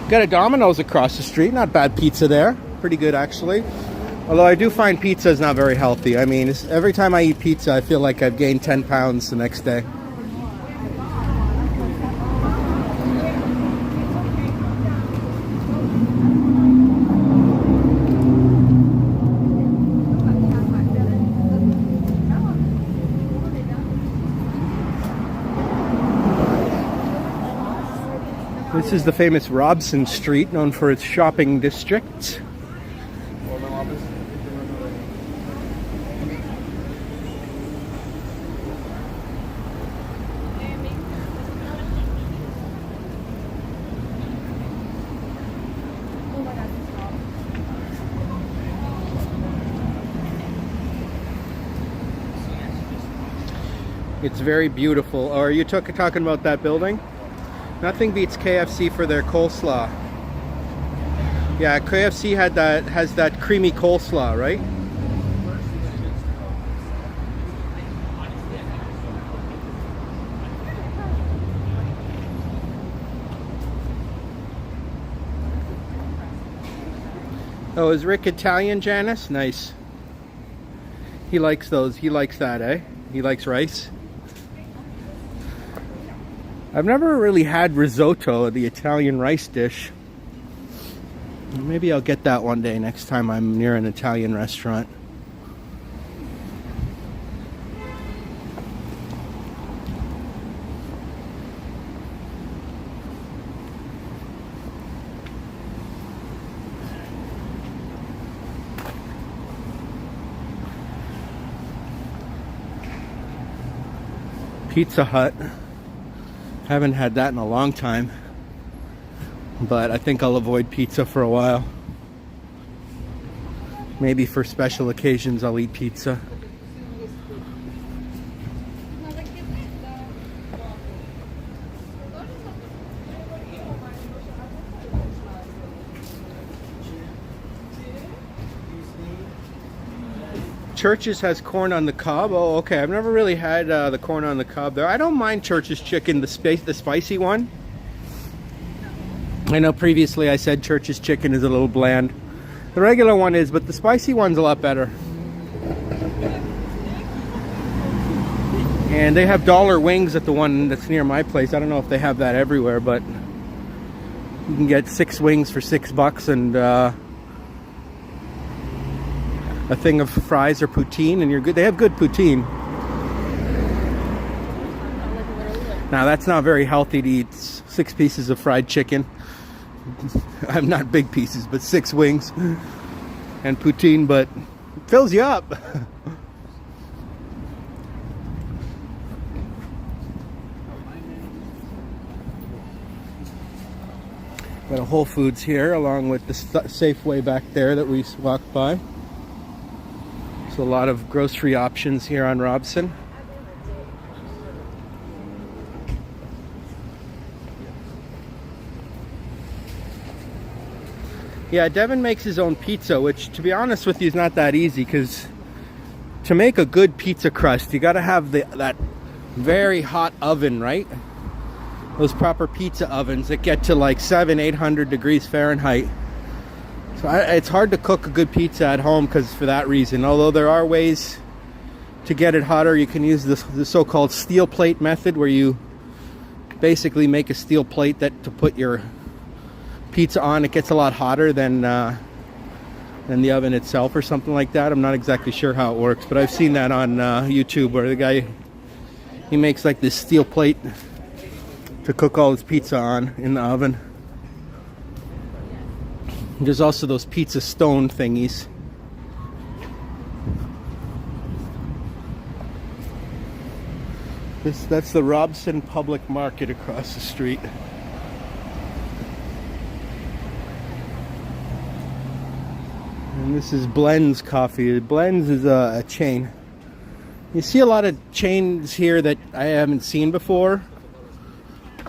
Got a Domino's across the street. Not bad pizza there. Pretty good, actually. Although I do find pizza is not very healthy. I mean, every time I eat pizza, I feel like I've gained 10 pounds the next day. This is the famous Robson Street, known for its shopping district. It's very beautiful. Oh, are you talking about that building? Nothing beats KFC for their coleslaw. Yeah, KFC has that creamy coleslaw, right? Oh, is Rick Italian, Janice? Nice. He likes those. He likes that, eh? He likes rice. I've never really had risotto, the Italian rice dish. Maybe I'll get that one day next time I'm near an Italian restaurant. Pizza Hut. Haven't had that in a long time, but I think I'll avoid pizza for a while. Maybe for special occasions I'll eat pizza. Church's has corn on the cob. Oh, okay. I've never really had the corn on the cob there. I don't mind Church's chicken, the spicy one. I know previously I said Church's chicken is a little bland. The regular one is, but the spicy one's a lot better. And they have dollar wings at the one that's near my place. I don't know if they have that everywhere, but you can get 6 wings for $6 and a thing of fries or poutine, and you're good. They have good poutine. Now that's not very healthy to eat 6 pieces of fried chicken. I'm not big pieces, but 6 wings and poutine, but it fills you up. Got a Whole Foods here, along with the Safeway back there that we walked by. So a lot of grocery options here on Robson. Yeah, Devin makes his own pizza, which to be honest with you is not that easy, because to make a good pizza crust you got to have that very hot oven, right? Those proper pizza ovens that get to like 700-800 degrees Fahrenheit. So it's hard to cook a good pizza at home because for that reason. Although there are ways to get it hotter. You can use the so-called steel plate method, where you basically make a steel plate that to put your pizza on. It gets a lot hotter than the oven itself or something like that. I'm not exactly sure how it works, but I've seen that on YouTube where the guy, he makes like this steel plate to cook all his pizza on in the oven. There's also those pizza stone thingies. That's the Robson Public Market across the street. And this is Blends Coffee. Blends is a chain. You see a lot of chains here that I haven't seen before.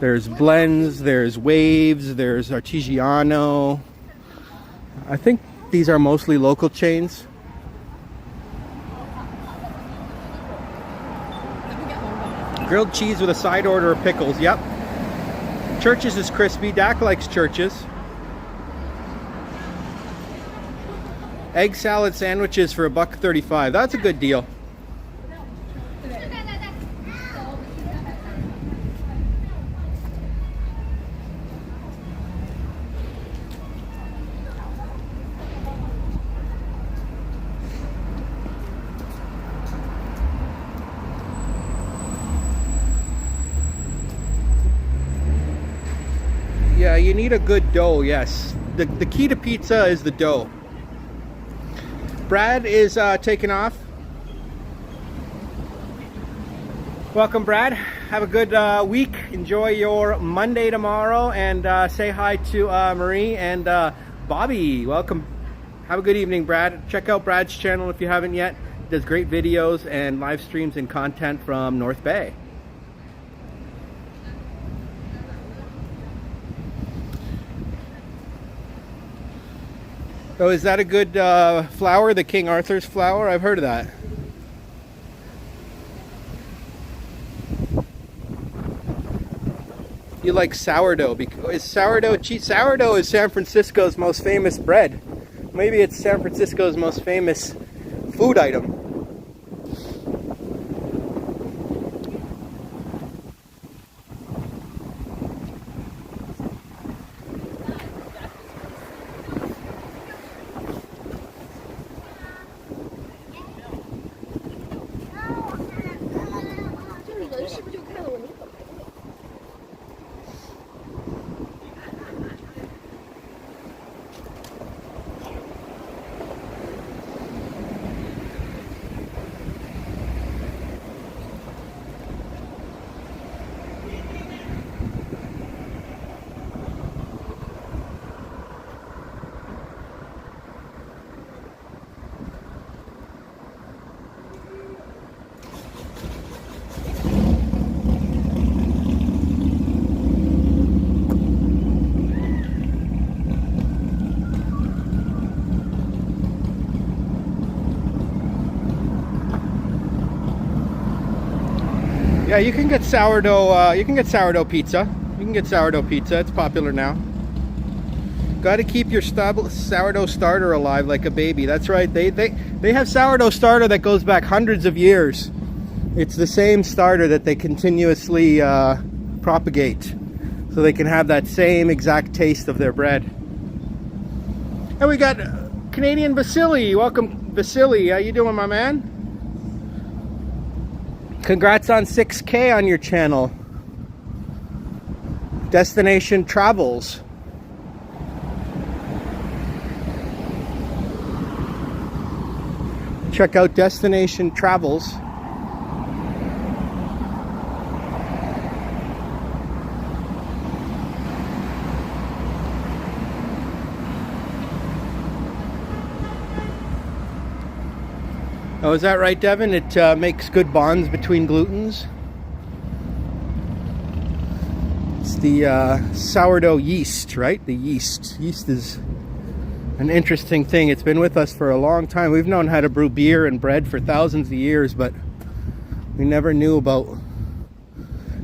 There's Blends, there's Waves, there's Artigiano. I think these are mostly local chains. Grilled cheese with a side order of pickles, yep. Churches is crispy. Dak likes Churches. Egg salad sandwiches for $1.35. That's a good deal. Yeah, you need a good dough, yes. The key to pizza is the dough. Brad is taking off. Welcome, Brad. Have a good week. Enjoy your Monday tomorrow, and say hi to Marie and Bobby. Welcome. Have a good evening, Brad. Check out Brad's channel if you haven't yet. He does great videos and live streams and content from North Bay. Oh, is that a good flour, the King Arthur's flour? I've heard of that. You like sourdough? Is sourdough cheese? Sourdough is San Francisco's most famous bread. Maybe it's San Francisco's most famous food item. Yeah, you can get sourdough. You can get sourdough pizza. You can get sourdough pizza. It's popular now. Got to keep your sourdough starter alive like a baby. That's right. They have sourdough starter that goes back hundreds of years. It's the same starter that they continuously propagate, so they can have that same exact taste of their bread. And we got Canadian Vasily. Welcome, Vasily. How you doing, my man? Congrats on 6K on your channel. Destination Travels. Check out Destination Travels. Oh, is that right, Devin? It makes good bonds between glutens. It's the sourdough yeast, right? The yeast. Yeast is an interesting thing. It's been with us for a long time. We've known how to brew beer and bread for thousands of years, but we never knew about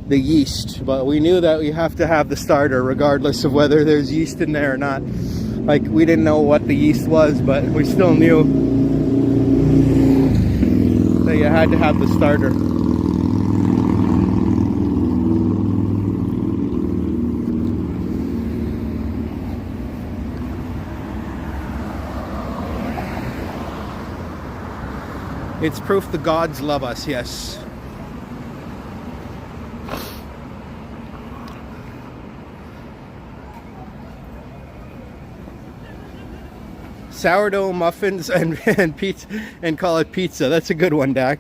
the yeast. But we knew that we have to have the starter regardless of whether there's yeast in there or not. Like, we didn't know what the yeast was, but we still knew that you had to have the starter. It's proof the gods love us, yes. Sourdough muffins and pizza, and call it pizza. That's a good one, Dak.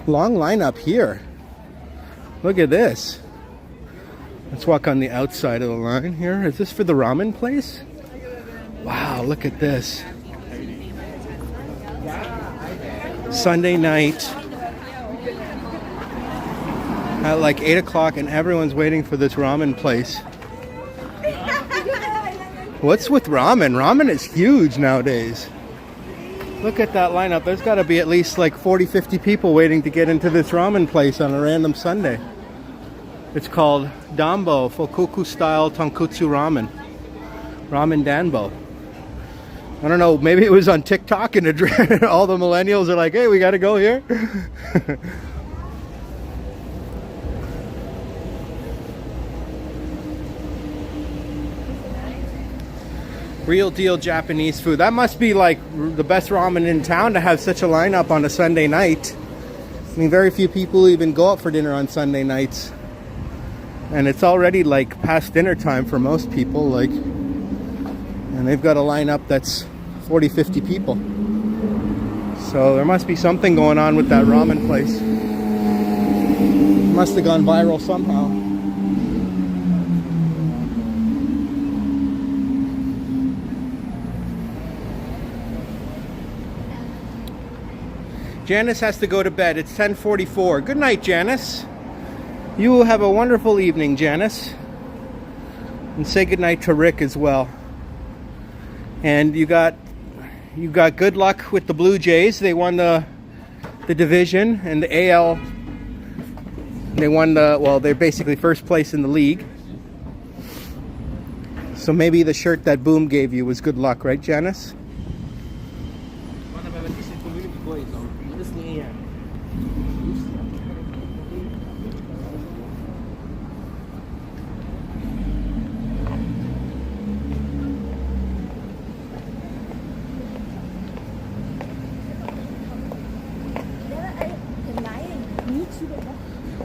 Long lineup here. Look at this. Let's walk on the outside of the line here. Is this for the ramen place? Wow, look at this. Sunday night at like 8 o'clock and everyone's waiting for this ramen place. What's with ramen? Ramen is huge nowadays. Look at that lineup. There's got to be at least like 40, 50 people waiting to get into this ramen place on a random Sunday. It's called Dambo Fokoku Style Tonkotsu Ramen. Ramen Danbo. I don't know, maybe it was on TikTok and all the millennials are like, hey, we got to go here. Real deal Japanese food. That must be like the best ramen in town to have such a lineup on a Sunday night. I mean, very few people even go out for dinner on Sunday nights. And it's already like past dinner time for most people, like, and they've got a lineup that's 40, 50 people. So there must be something going on with that ramen place. It must have gone viral somehow. Janice has to go to bed. It's 10:44. Good night, Janice. You will have a wonderful evening, Janice. And say good night to Rick as well. And you got good luck with the Blue Jays. They won the division and the AL. They won they're basically first place in the league. So maybe the shirt that Boom gave you was good luck, right, Janice?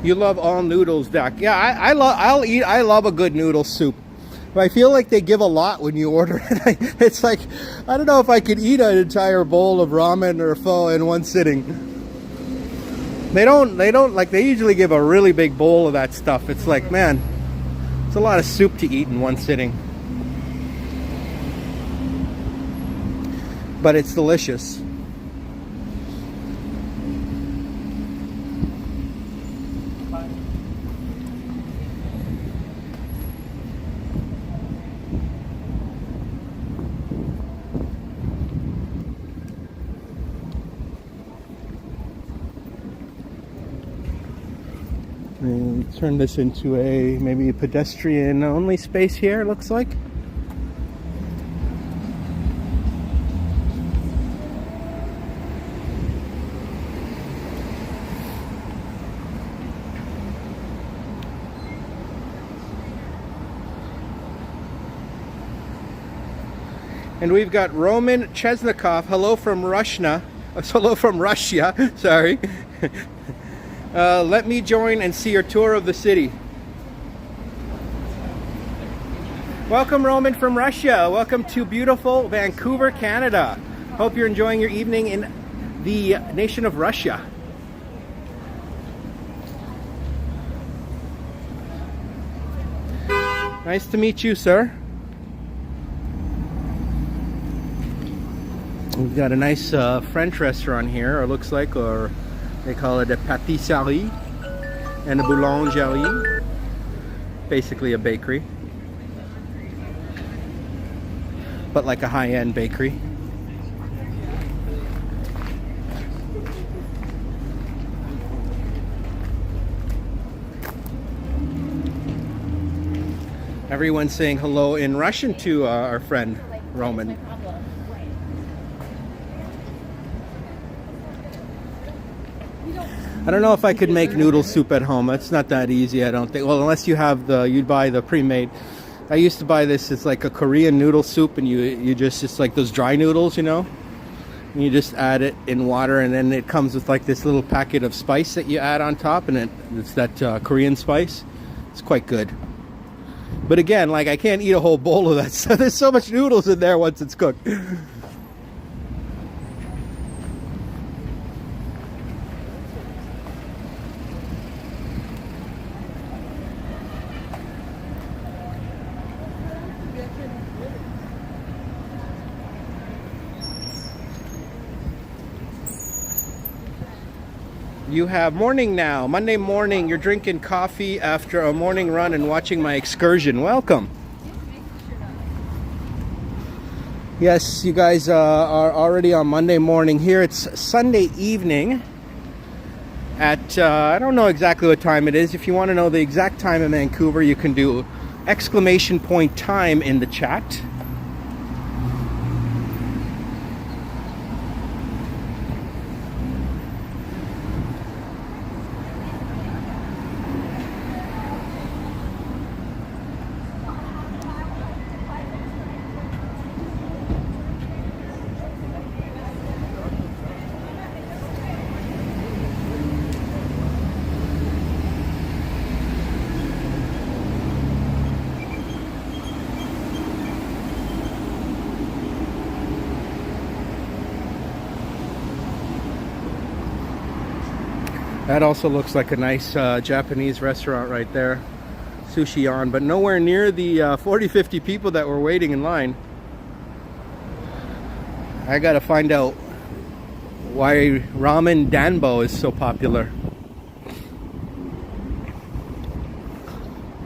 You love all noodles, Dak. Yeah, I love a good noodle soup. But I feel like they give a lot when you order it. It's like, I don't know if I could eat an entire bowl of ramen or pho in one sitting. They don't like, they usually give a really big bowl of that stuff. It's like, man, it's a lot of soup to eat in one sitting. But it's delicious. Turn this into maybe a pedestrian only space here, it looks like. And we've got Roman Chesnikov. Hello from Russia. Hello from Russia. Sorry. Let me join and see your tour of the city. Welcome, Roman from Russia. Welcome to beautiful Vancouver, Canada. Hope you're enjoying your evening in the nation of Russia. Nice to meet you, sir. We've got a nice French restaurant here, it looks like, or they call it a pâtisserie and a boulangerie. Basically a bakery, but like a high-end bakery. Everyone's saying hello in Russian to our friend Roman. I don't know if I could make noodle soup at home. It's not that easy, I don't think. Well, unless you'd buy the pre-made. I used to buy this. It's like a Korean noodle soup, and it's like those dry noodles, and you just add it in water, and then it comes with like this little packet of spice that you add on top, and it's that Korean spice. It's quite good. But again, like, I can't eat a whole bowl of that stuff. There's so much noodles in there once it's cooked. You have morning now, Monday morning. You're drinking coffee after a morning run and watching my excursion. Welcome. Yes, you guys are already on Monday morning. Here it's Sunday evening at, I don't know exactly what time it is. If you want to know the exact time in Vancouver, you can do !time in the chat. That also looks like a nice Japanese restaurant right there. Sushi on, but nowhere near the 40-50 people that were waiting in line. I gotta find out why ramen danbo is so popular.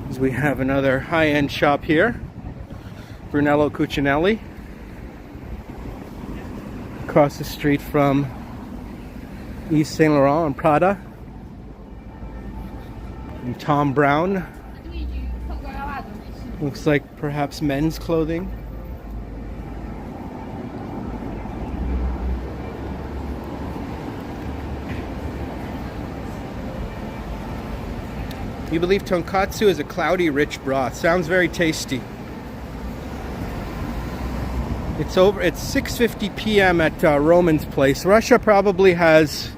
As we have another high-end shop here. Brunello Cucinelli. Across the street from East Saint Laurent and Prada. And Tom Brown. Looks like perhaps men's clothing. You believe tonkatsu is a cloudy, rich broth. Sounds very tasty. It's 6:50 p.m. at Roman's place. Russia probably has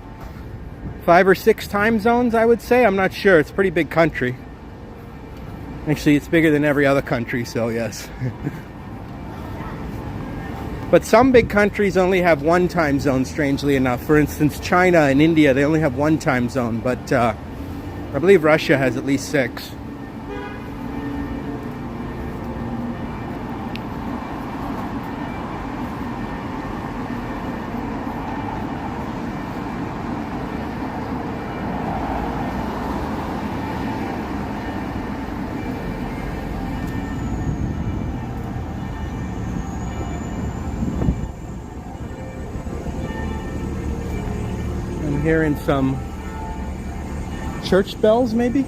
5 or 6 time zones, I would say. I'm not sure. It's a pretty big country. Actually, it's bigger than every other country, so yes. But some big countries only have 1 time zone, strangely enough. For instance, China and India, they only have 1 time zone, but I believe Russia has at least 6. I'm hearing some church bells, maybe?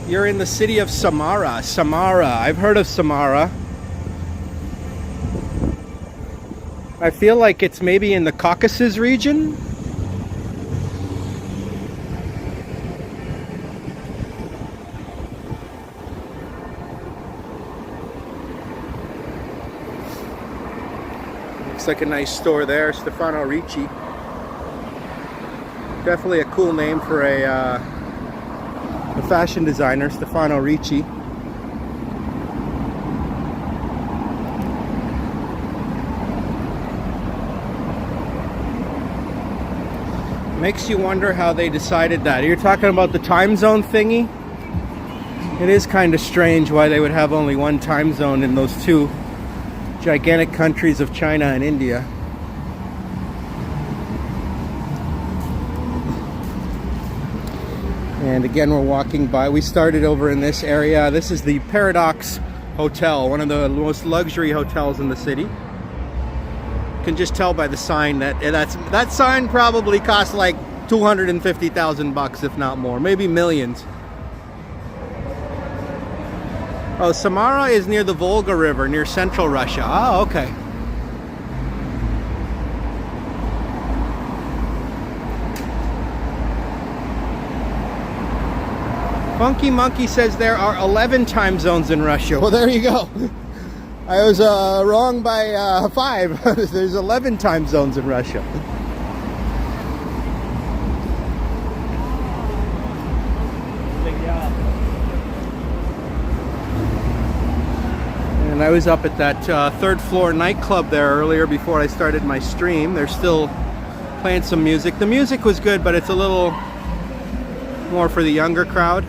You're in the city of Samara. Samara. I've heard of Samara. I feel like it's maybe in the Caucasus region. Looks like a nice store there, Stefano Ricci. Definitely a cool name for a fashion designer, Stefano Ricci. Makes you wonder how they decided that. You're talking about the time zone thingy? It is kind of strange why they would have only 1 time zone in those 2 gigantic countries of China and India. And again, we're walking by. We started over in this area. This is the Paradox Hotel, one of the most luxury hotels in the city. Can just tell by the sign that sign probably costs like $250,000 if not more, maybe millions. Oh, Samara is near the Volga River, near central Russia. Oh, okay. Funky Monkey says there are 11 time zones in Russia. Well, there you go. I was wrong by 5. There's 11 time zones in Russia. And I was up at that third floor nightclub there earlier before I started my stream. They're still playing some music. The music was good, but it's a little more for the younger crowd.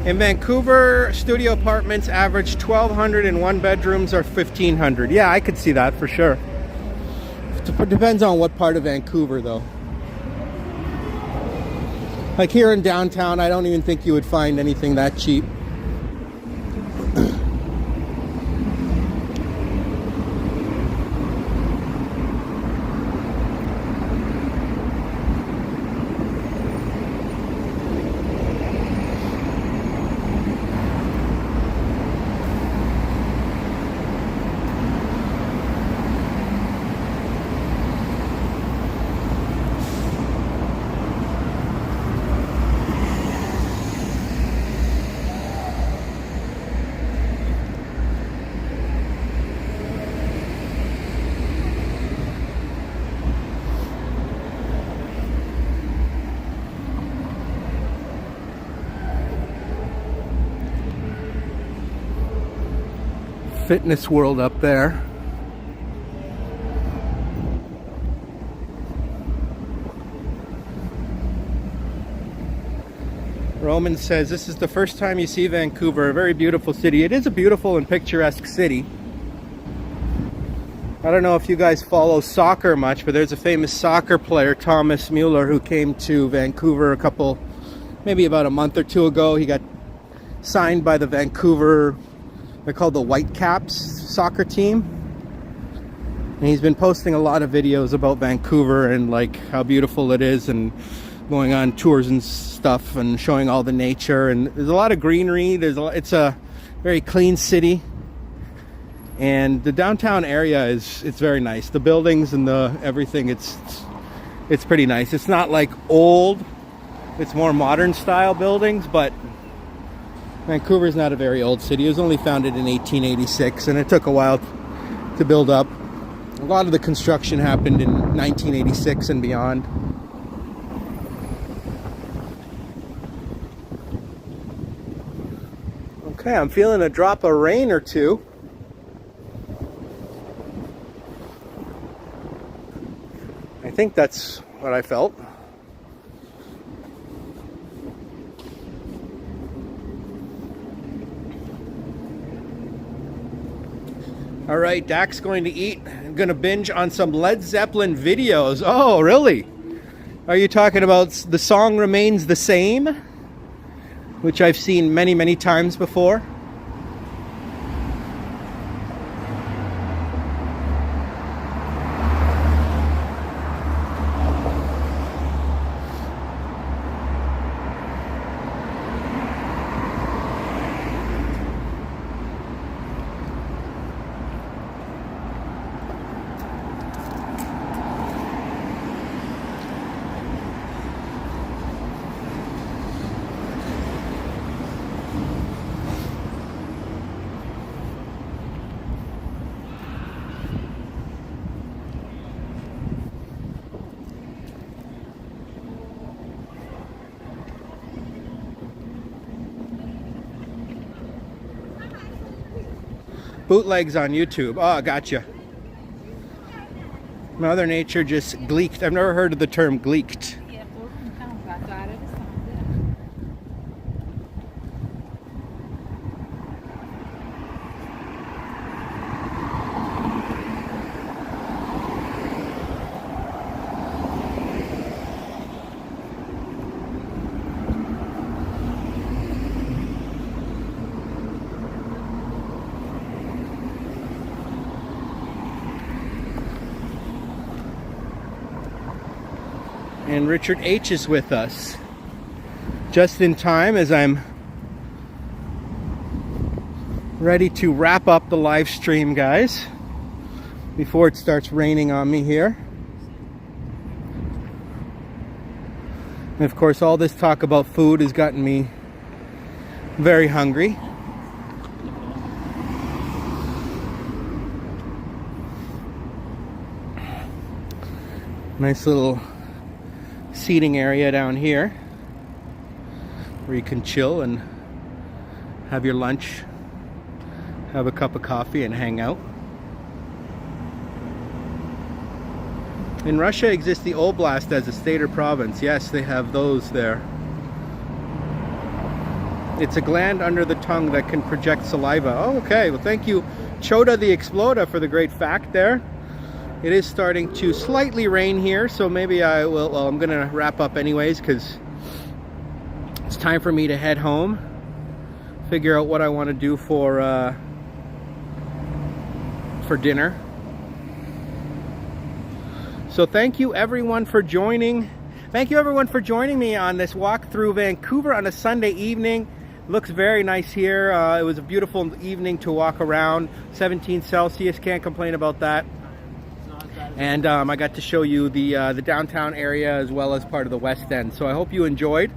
In Vancouver, studio apartments average 1,200 and one bedrooms are 1,500. Yeah, I could see that for sure. It depends on what part of Vancouver, though. Like here in downtown, I don't even think you would find anything that cheap. Fitness World up there. Roman says this is the first time you see Vancouver, a very beautiful city. It is a beautiful and picturesque city. I don't know if you guys follow soccer much, but there's a famous soccer player, Thomas Mueller, who came to Vancouver maybe about a month or two ago. He got signed by the Vancouver, they're called the Whitecaps soccer team. And he's been posting a lot of videos about Vancouver and like how beautiful it is and going on tours and stuff and showing all the nature. And there's a lot of greenery. It's a very clean city. And the downtown area it's very nice. The buildings and everything, it's pretty nice. It's not like old. It's more modern style buildings, but Vancouver's not a very old city. It was only founded in 1886, and it took a while to build up. A lot of the construction happened in 1986 and beyond. Okay, I'm feeling a drop of rain or two. I think that's what I felt. All right, Dak's going to eat. I'm going to binge on some Led Zeppelin videos. Oh, really? Are you talking about The Song Remains the Same? Which I've seen many, many times before. Bootlegs on YouTube. Oh, gotcha. Mother Nature just gleeked. I've never heard of the term gleeked. And Richard H is with us. Just in time as I'm ready to wrap up the live stream, guys, before it starts raining on me here. And of course, all this talk about food has gotten me very hungry. Nice little seating area down here where you can chill and have your lunch, have a cup of coffee, and hang out. In Russia exists the Oblast as a state or province. Yes, they have those there. It's a gland under the tongue that can project saliva. Oh, okay. Well, thank you, Choda the Exploda, for the great fact there. It is starting to slightly rain here, so maybe I will, well, I'm going to wrap up anyways because it's time for me to head home, figure out what I want to do for dinner. So thank you everyone for joining. Thank you everyone for joining me on this walk through Vancouver on a Sunday evening. Looks very nice here. It was a beautiful evening to walk around. 17 Celsius, can't complain about that. And I got to show you the downtown area as well as part of the West End. So I hope you enjoyed.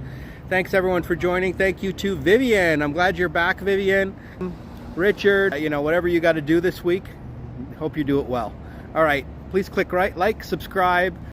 Thanks everyone for joining. Thank you to Vivian. I'm glad you're back, Vivian. Richard, you know, whatever you got to do this week, hope you do it well. All right, please click like, subscribe.